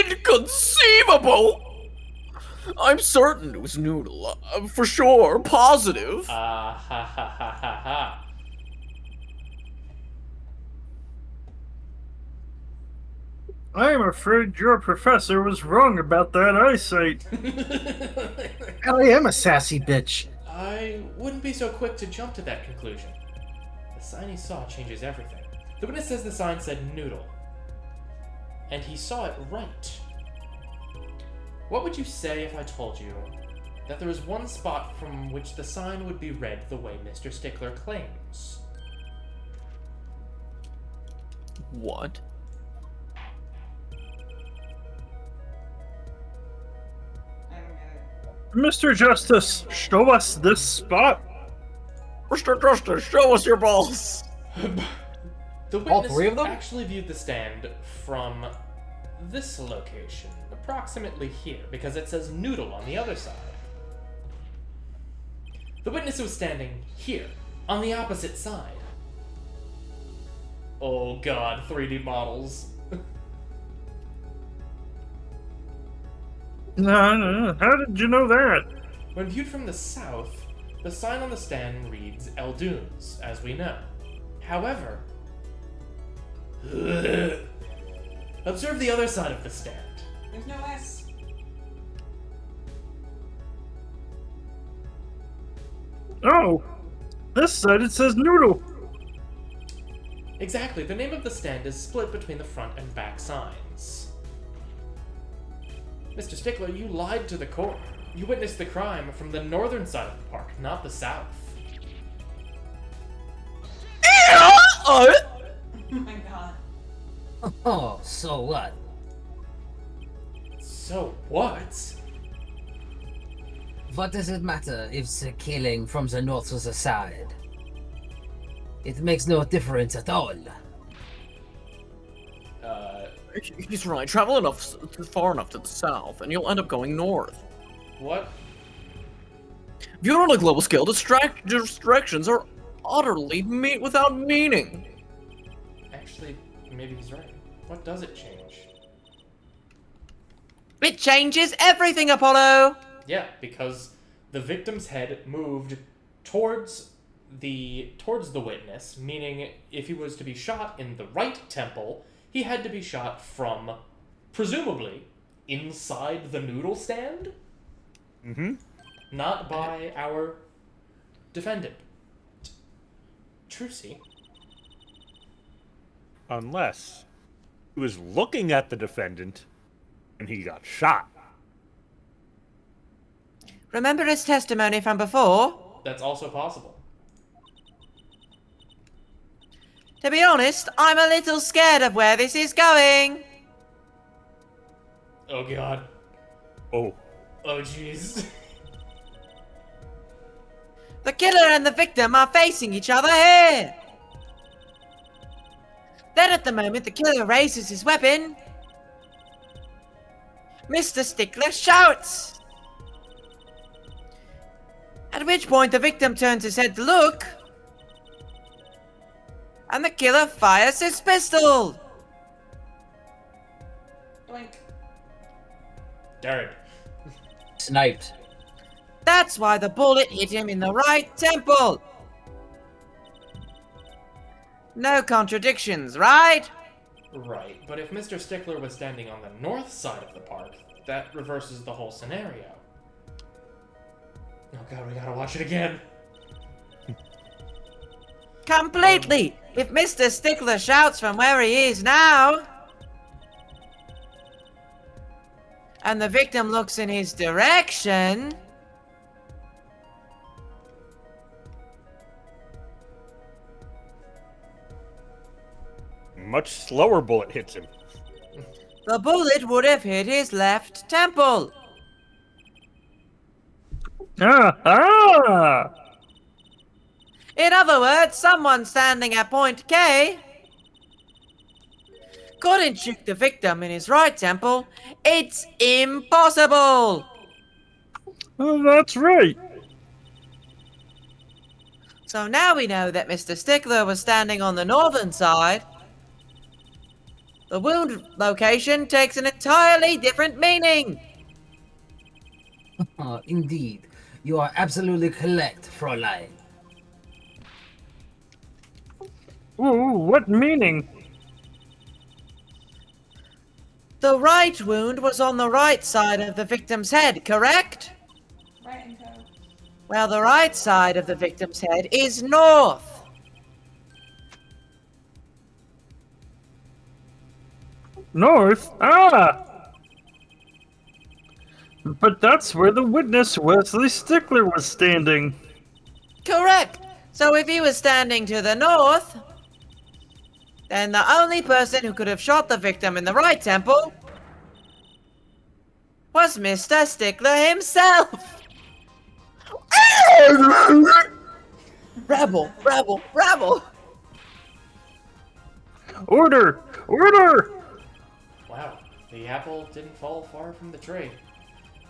Inconceivable! I'm certain it was Noodle. For sure. Positive. Ha ha ha ha ha. I am afraid your professor was wrong about that eyesight. I am a sassy bitch. I wouldn't be so quick to jump to that conclusion. The sign he saw changes everything. The witness says the sign said noodle, and he saw it right. What would you say if I told you that there is one spot from which the sign would be read the way Mr. Stickler claims? What? Mr. Justice, show us this spot. Mr. Justice, show us your balls. The All witness three of them? actually viewed the stand from this location, approximately here, because it says noodle on the other side. The witness was standing here, on the opposite side. Oh god, 3D models. No, how did you know that? When viewed from the south, the sign on the stand reads Eldunes, as we know. However, observe the other side of the stand. There's no S. Oh, this side it says noodle. Exactly, the name of the stand is split between the front and back signs. Mr. Stickler, you lied to the court. You witnessed the crime from the northern side of the park, not the south. Oh my god. Oh, so what? So what? What does it matter if the killing from the north was the side? It makes no difference at all. He's right. Travel far enough to the south, and you'll end up going north. What? Viewed on a global scale, distractions are utterly without meaning. Actually, maybe he's right. What does it change? It changes everything, Apollo! Yeah, because the victim's head moved towards the witness, meaning if he was to be shot in the right temple, he had to be shot from, presumably, inside the noodle stand? Mm-hmm. Not by our defendant. Trucy. Unless he was looking at the defendant and he got shot. Remember his testimony from before? That's also possible. To be honest, I'm a little scared of where this is going. Oh god. Oh. Oh jeez. The killer and the victim are facing each other here. Then at the moment the killer raises his weapon, Mr. Stickler shouts. At which point the victim turns his head to look, and the killer fires his pistol. Doink. Darren. Sniped. That's why the bullet hit him in the right temple. No contradictions, right? Right, but if Mr. Stickler was standing on the north side of the park, that reverses the whole scenario. Oh god, we gotta watch it again. Completely! If Mr. Stickler shouts from where he is now, and the victim looks in his direction, Much slower bullet hits him. the bullet would have hit his left temple. Ah! In other words, someone standing at point K couldn't shoot the victim in his right temple. It's impossible! Oh, that's right. So now we know that Mr. Stickler was standing on the northern side. The wound location takes an entirely different meaning. Indeed. You are absolutely correct, Fräulein. Ooh, what meaning? The right wound was on the right side of the victim's head, correct? Right and code. Well, the right side of the victim's head is north. North? Ah! But that's where the witness Wesley Stickler was standing. Correct. So if he was standing to the north, then the only person who could have shot the victim in the right temple was Mr. Stickler himself. Rebel, rebel, rebel. Order! Order! Wow, the apple didn't fall far from the tree.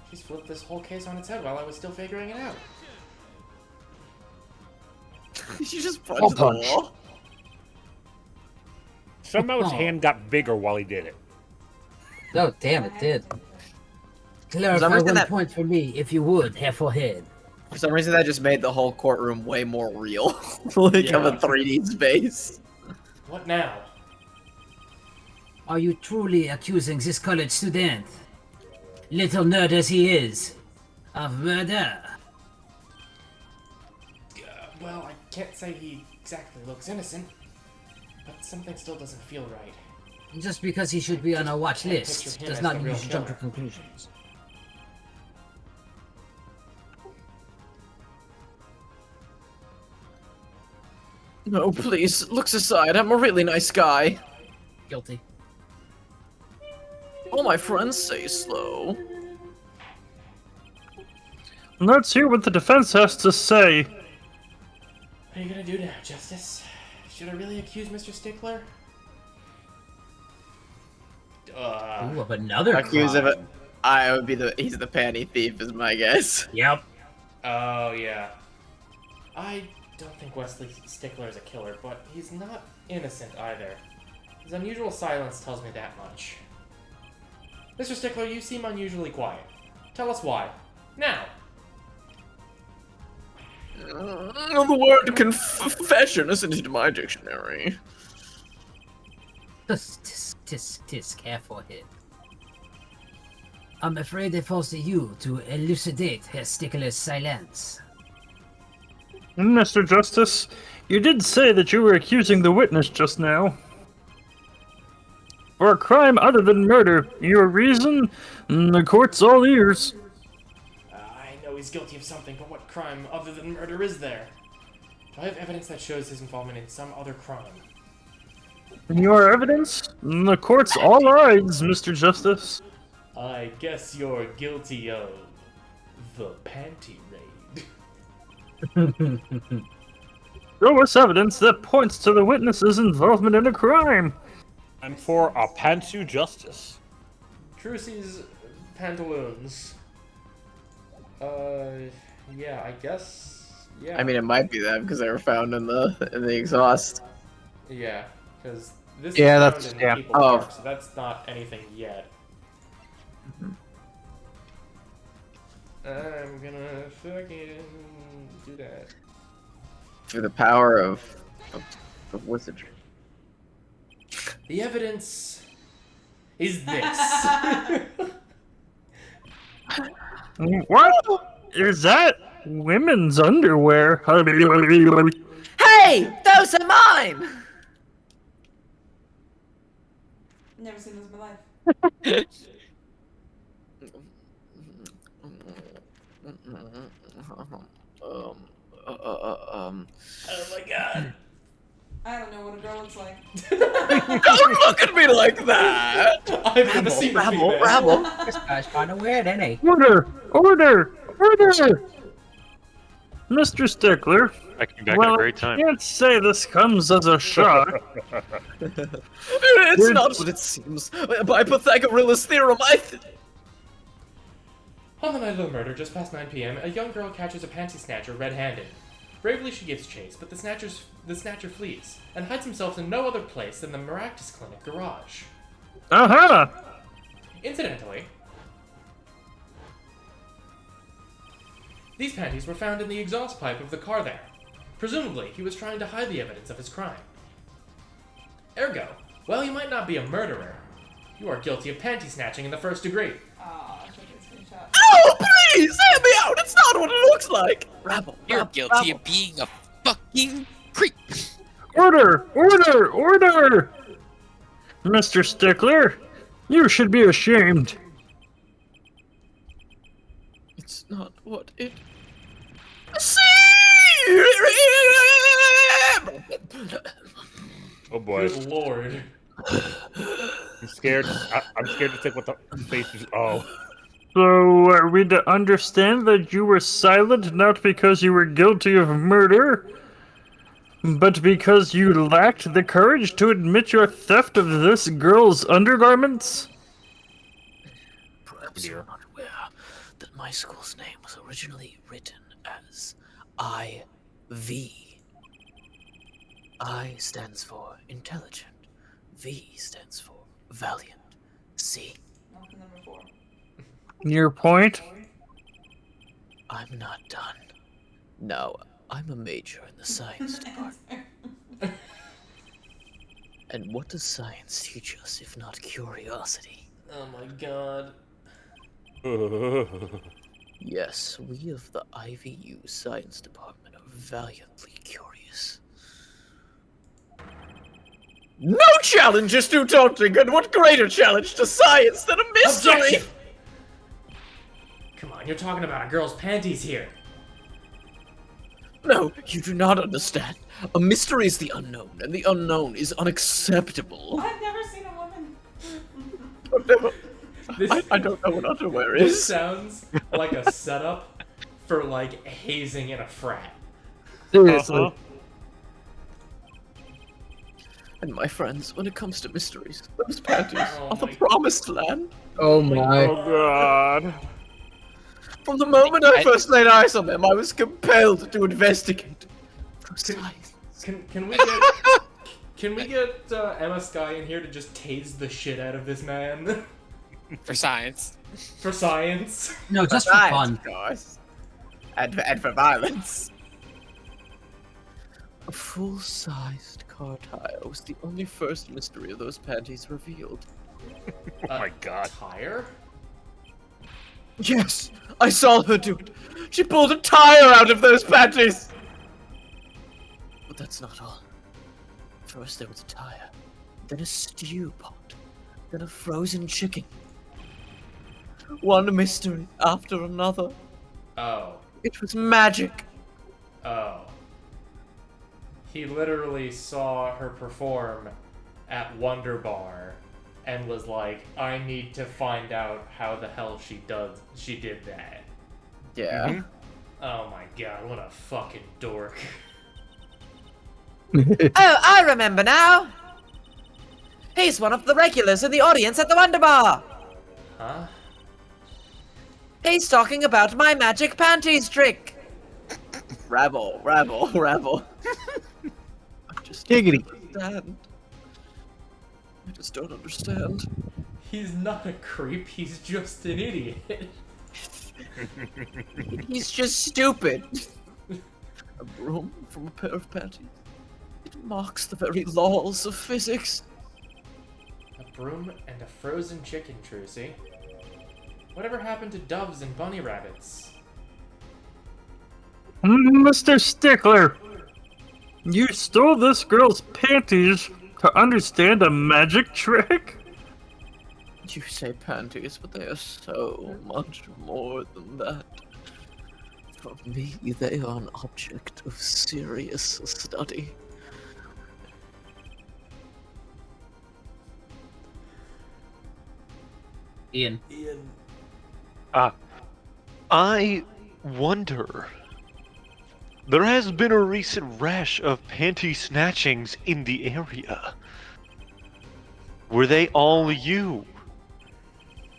She's flipped this whole case on its head while I was still figuring it out. You just punched the wall. Somehow his hand got bigger while he did it. Oh, damn, it did. some Clarify reason 1 that- point for me, if you would, half a head. For some reason, that just made the whole courtroom way more real. Like of a 3D space. What now? Are you truly accusing this college student, little nerd as he is, of murder? Well, I can't say he exactly looks innocent, but something still doesn't feel right. Just because he should be on our watch Can't list picture him does as not the mean you real should jump to killer. conclusions. No, please, looks aside, I'm a really nice guy. Guilty. All my friends say so. Let's hear what the defense has to say. What are you gonna do now, Justice? Should I really accuse Mr. Stickler? Ooh, of another Accused of crime. it. Would be he's the panty thief is my guess. Yep. Oh, yeah. I don't think Wesley Stickler is a killer, but he's not innocent either. His unusual silence tells me that much. Mr. Stickler, you seem unusually quiet. Tell us why. Now! The word confession isn't in my dictionary. Tisk, half a head. I'm afraid it falls to you to elucidate Herr Stickler's silence. Mr. Justice, you did say that you were accusing the witness just now. For a crime other than murder, your reason? The court's all ears. I know he's guilty of something, but what crime other than murder is there? Do I have evidence that shows his involvement in some other crime? Your evidence? The court's all eyes, Mr. Justice. I guess you're guilty of the panty raid. Show us evidence that points to the witness's involvement in a crime. I'm for a pantsu justice. Trucy's pantaloons. Yeah, I guess. Yeah. I mean, it might be them because they were found in the exhaust. Yeah, because this Yeah, is that's- found in yeah. Maple Oh. Park, so that's not anything yet. I'm gonna fucking do that. Through the power of wizardry. The evidence is this. What? is that women's underwear? Hey, those are mine! Never seen those in my life. Oh my god. I don't know what a girl looks like. Don't look at me like that! I've never seen a female. Rabble. This guy's kind of weird, isn't he? Order! Mr. Stickler. I came back at a great time. I can't say this comes as a shock. It's not what it seems. By Pythagoras' theorem, On the night of the murder, just past 9 p.m., a young girl catches a panty snatcher red-handed. Bravely, she gives chase, but the snatcher flees and hides himself in no other place than the Maractus Clinic garage. Uh-huh! Incidentally, these panties were found in the exhaust pipe of the car there. Presumably, he was trying to hide the evidence of his crime. Ergo, while you might not be a murderer, you are guilty of panty snatching in the first degree. Aw, I should get a screenshot. Oh, please! Hear me out! It's not what it looks like! Rabble. You're guilty of being a fucking creep. Order! Mr. Stickler, you should be ashamed. It's not what it Oh boy. Good lord. I'm scared. I'm scared to take what the face is. Oh. So, are we to understand that you were silent not because you were guilty of murder, but because you lacked the courage to admit your theft of this girl's undergarments? Perhaps you're not aware that my school's name was originally written as IV. I stands for intelligent. V stands for valiant. C. Welcome number 4. Your point? I'm not done. No, I'm a major in the science department. And what does science teach us if not curiosity? Oh my god. Yes, we of the IVU science department are valiantly curious. No challenge is too daunting, and what greater challenge to science than a mystery? Objection! Come on, you're talking about a girl's panties here. No, you do not understand. A mystery is the unknown, and the unknown is unacceptable. I've never seen a woman. I've never... This, I don't know what underwear this is. sounds like a setup for, like, hazing in a frat. Seriously. And my friends, when it comes to mysteries, those panties Oh are the my- promised land. Oh my. Oh god. From the moment I first laid eyes on them, I was compelled to investigate. For science. Can we get Emma Skye in here to just tase the shit out of this man? For science. For science? No, just for fun. Of course. And for violence. A full-sized car tire was the only first mystery of those panties revealed. Oh my god. Tire? Yes, I saw her do it. She pulled a tire out of those panties. But that's not all. First there was a tire, then a stew pot, then a frozen chicken. One mystery after another. Oh. It was magic. Oh. He literally saw her perform at Wonder Bar and was like, I need to find out how the hell she did that. Yeah. Mm-hmm. Oh my god, what a fucking dork. Oh, I remember now. He's one of the regulars in the audience at the Wonder Bar. Huh? He's talking about my magic panties trick. Rabble. I just Giggity. don't understand. I just don't understand. He's not a creep, he's just an idiot. He's just stupid. A broom from a pair of panties. It mocks the very laws of physics. A broom and a frozen chicken, Trucy. Whatever happened to doves and bunny rabbits? Mr. Stickler, you stole this girl's panties to understand a magic trick? You say panties, but they are so much more than that. For me, they are an object of serious study. Ian. I wonder. There has been a recent rash of panty snatchings in the area. Were they all you?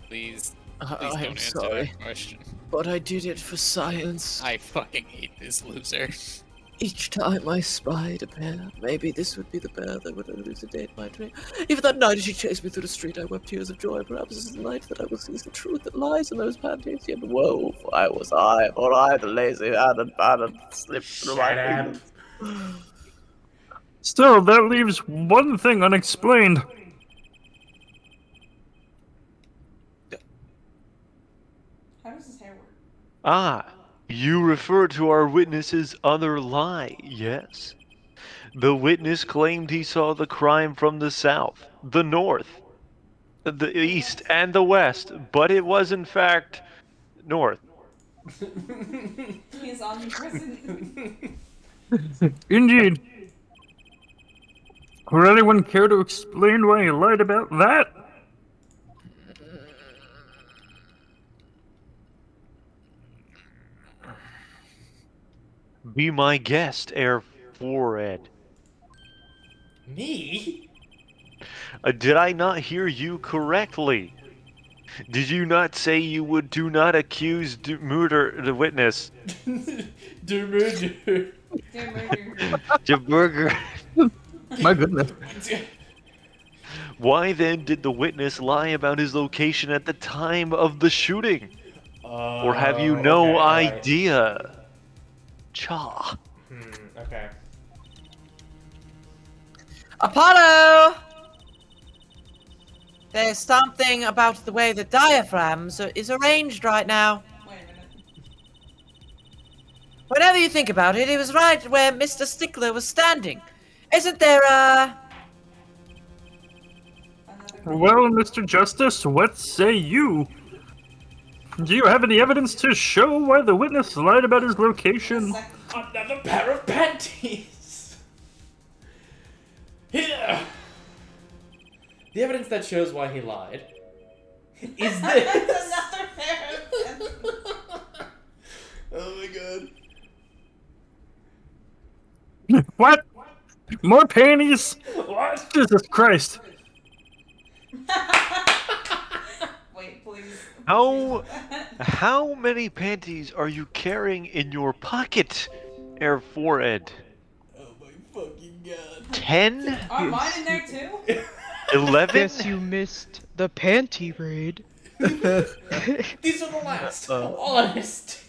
Please I don't am answer sorry, that question. but I did it for science. I fucking hate this loser. Each time I spied a bear, maybe this would be the bear that would elucidate my dream. Even that night as she chased me through the street, I wept tears of joy. Perhaps this is the night that I will seize the truth that lies in those panties. Yet woe, for I, the lazy had slipped through my fingers. Still, that leaves one thing unexplained. How does his hair work? Ah, you refer to our witness's other lie, yes? The witness claimed he saw the crime from the south, the north, the east, and the west, but it was in fact north. He is omnipresent. Indeed. Would anyone care to explain why he lied about that? Be my guest, Air Forehead. Me? Did I not hear you correctly? Did you not say you would do not accuse murder the witness? Do murder. The burger. My goodness. Why then did the witness lie about his location at the time of the shooting? Or have you no idea? Cha. Okay. Apollo! There's something about the way the diaphragms is arranged right now. Wait a minute. Whenever you think about it, it was right where Mr. Stickler was standing. Isn't there Well, Mr. Justice, what say you? Do you have any evidence to show why the witness lied about his location? Another pair of panties! Here! The evidence that shows why he lied is this! Another pair of panties. Oh my god. What? More panties? What? Jesus Christ. Wait, please. How many panties are you carrying in your pocket, Air Forehead? Oh my fucking god. 10? Are mine in there too? 11? Guess you missed the panty raid. These are the last. Honest.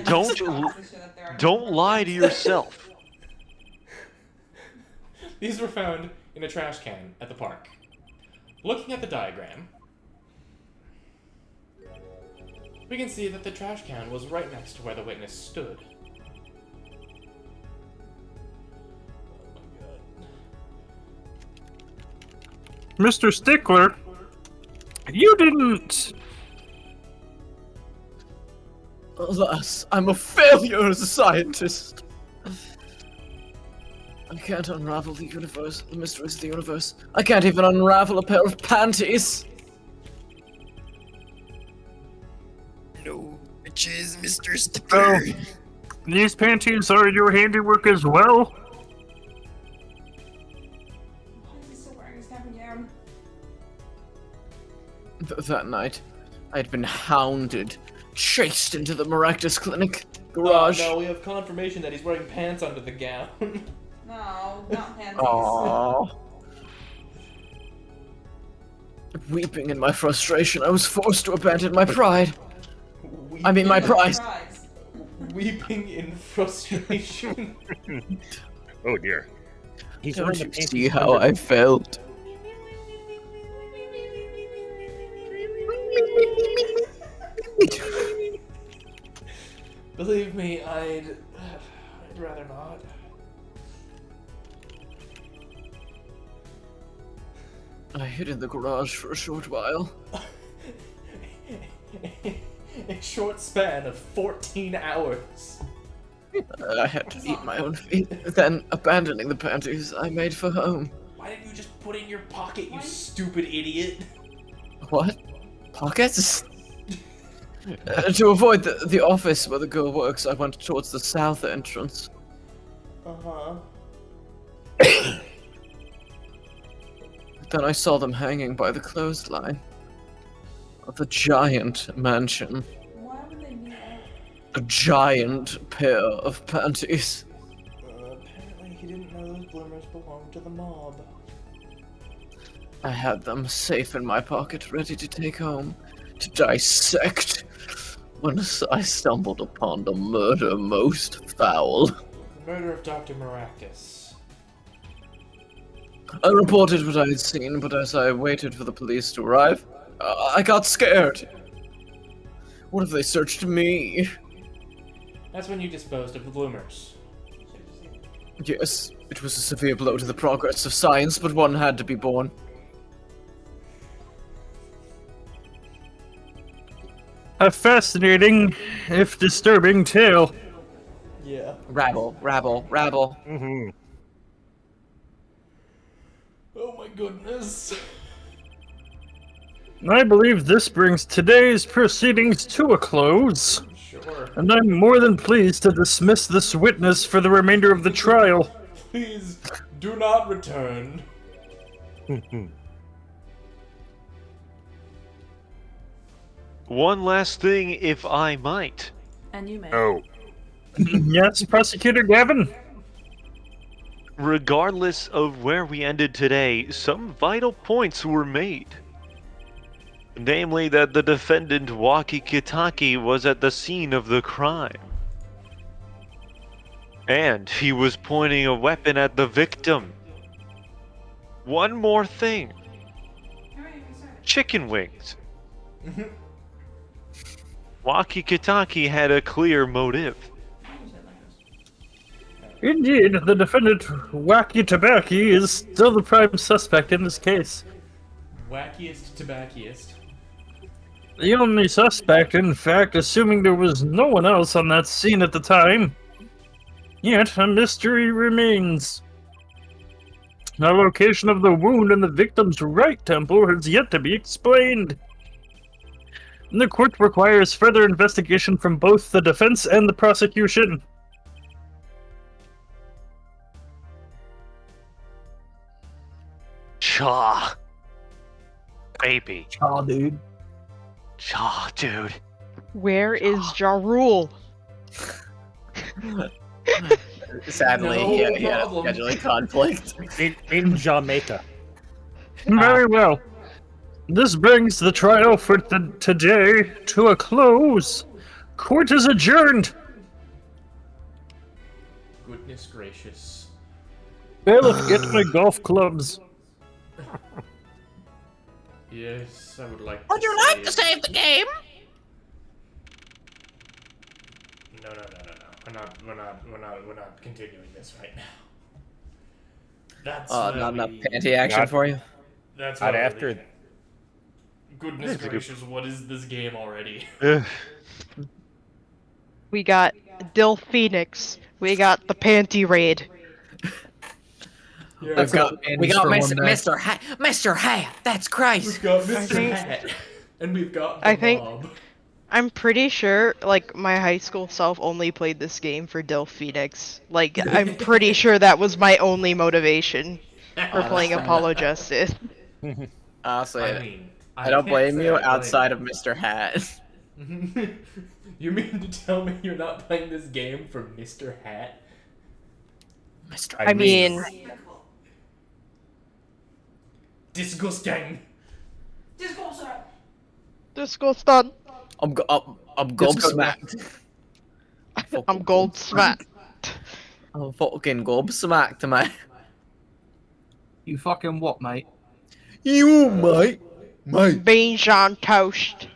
Don't lie to yourself. These were found in a trash can at the park. Looking at the diagram, we can see that the trash can was right next to where the witness stood. Mr. Stickler, you didn't... Alas, I'm a failure as a scientist. I can't unravel the universe, the mysteries of the universe. I can't even unravel a pair of panties. No, bitches, Mr. Stickler. Oh, these panties are your handiwork as well? Why is he still wearing his cap and gown? That night, I had been hounded, chased into the Maractus Clinic garage. Oh no, we have confirmation that he's wearing pants under the gown. No, not panties. Aww. Weeping in my frustration, I was forced to abandon my pride. I mean, my prize. Weeping in frustration. Oh dear. Don't you see how I felt? Believe me, I'd rather not. I hid in the garage for a short while. A short span of 14 hours. I had to eat my own feet. Then, abandoning the panties, I made for home. Why didn't you just put it in your pocket, you stupid idiot? What? Pockets? To avoid the office where the girl works, I went towards the south entrance. Uh-huh. Then I saw them hanging by the clothesline of the giant mansion. Why would they meet up? A giant pair of panties. Apparently he didn't know those bloomers belonged to the mob. I had them safe in my pocket, ready to take home, to dissect, when I stumbled upon the murder most foul. The murder of Dr. Maractus. I reported what I had seen, but as I waited for the police to arrive, I got scared. What if they searched me? That's when you disposed of the bloomers. Yes, it was a severe blow to the progress of science, but one had to be born. A fascinating, if disturbing, tale. Yeah. Rabble, rabble, rabble. Mm-hmm. Oh my goodness. I believe this brings today's proceedings to a close. Sure. And I'm more than pleased to dismiss this witness for the remainder of the trial. Please do not return. One last thing, if I might. And you may. Oh. Yes, Prosecutor Gavin? Regardless of where we ended today, some vital points were made. Namely that the defendant Waki Kitaki was at the scene of the crime. And he was pointing a weapon at the victim. One more thing. Chicken wings. Waki Kitaki had a clear motive. Indeed, the defendant, Wacky Tabaki, is still the prime suspect in this case. Wackiest tobackiest. The only suspect, in fact, assuming there was no one else on that scene at the time. Yet, a mystery remains. The location of the wound in the victim's right temple has yet to be explained. The court requires further investigation from both the defense and the prosecution. Cha. Baby. Cha, dude. Cha, dude. Where is Ja Rule? Sadly, No he had a problem. scheduling conflict. In Jamaica. Very well. This brings the trial for today to a close. Court is adjourned. Goodness gracious. Bailiff, get my golf clubs. Yes, I would like to Would you like to save the game? No. We're not continuing this right now. That's Not where enough we- panty action for you? That's Not where we after. leave it. Goodness gracious, what is this game already? We got Dill Phoenix. We got the Panty Raid. I've got We got for one Mr. Hat. Mr. Hat. That's Christ. We've got Mr. think- Hat, and we've got the I think- mob. I'm pretty sure, like, my high school self only played this game for Dill Phoenix. Like, I'm pretty sure that was my only motivation for playing Apollo Justice. Honestly, I mean, I don't can't blame say you I blame outside of Mr. Hat. You mean to tell me you're not playing this game for Mr. Hat? I mean, Disgusting. this goes done. I'm gobsmacked. I'm gold smacked. I'm fucking gobsmacked, mate. You fucking what, mate? You, mate? Beans on toast.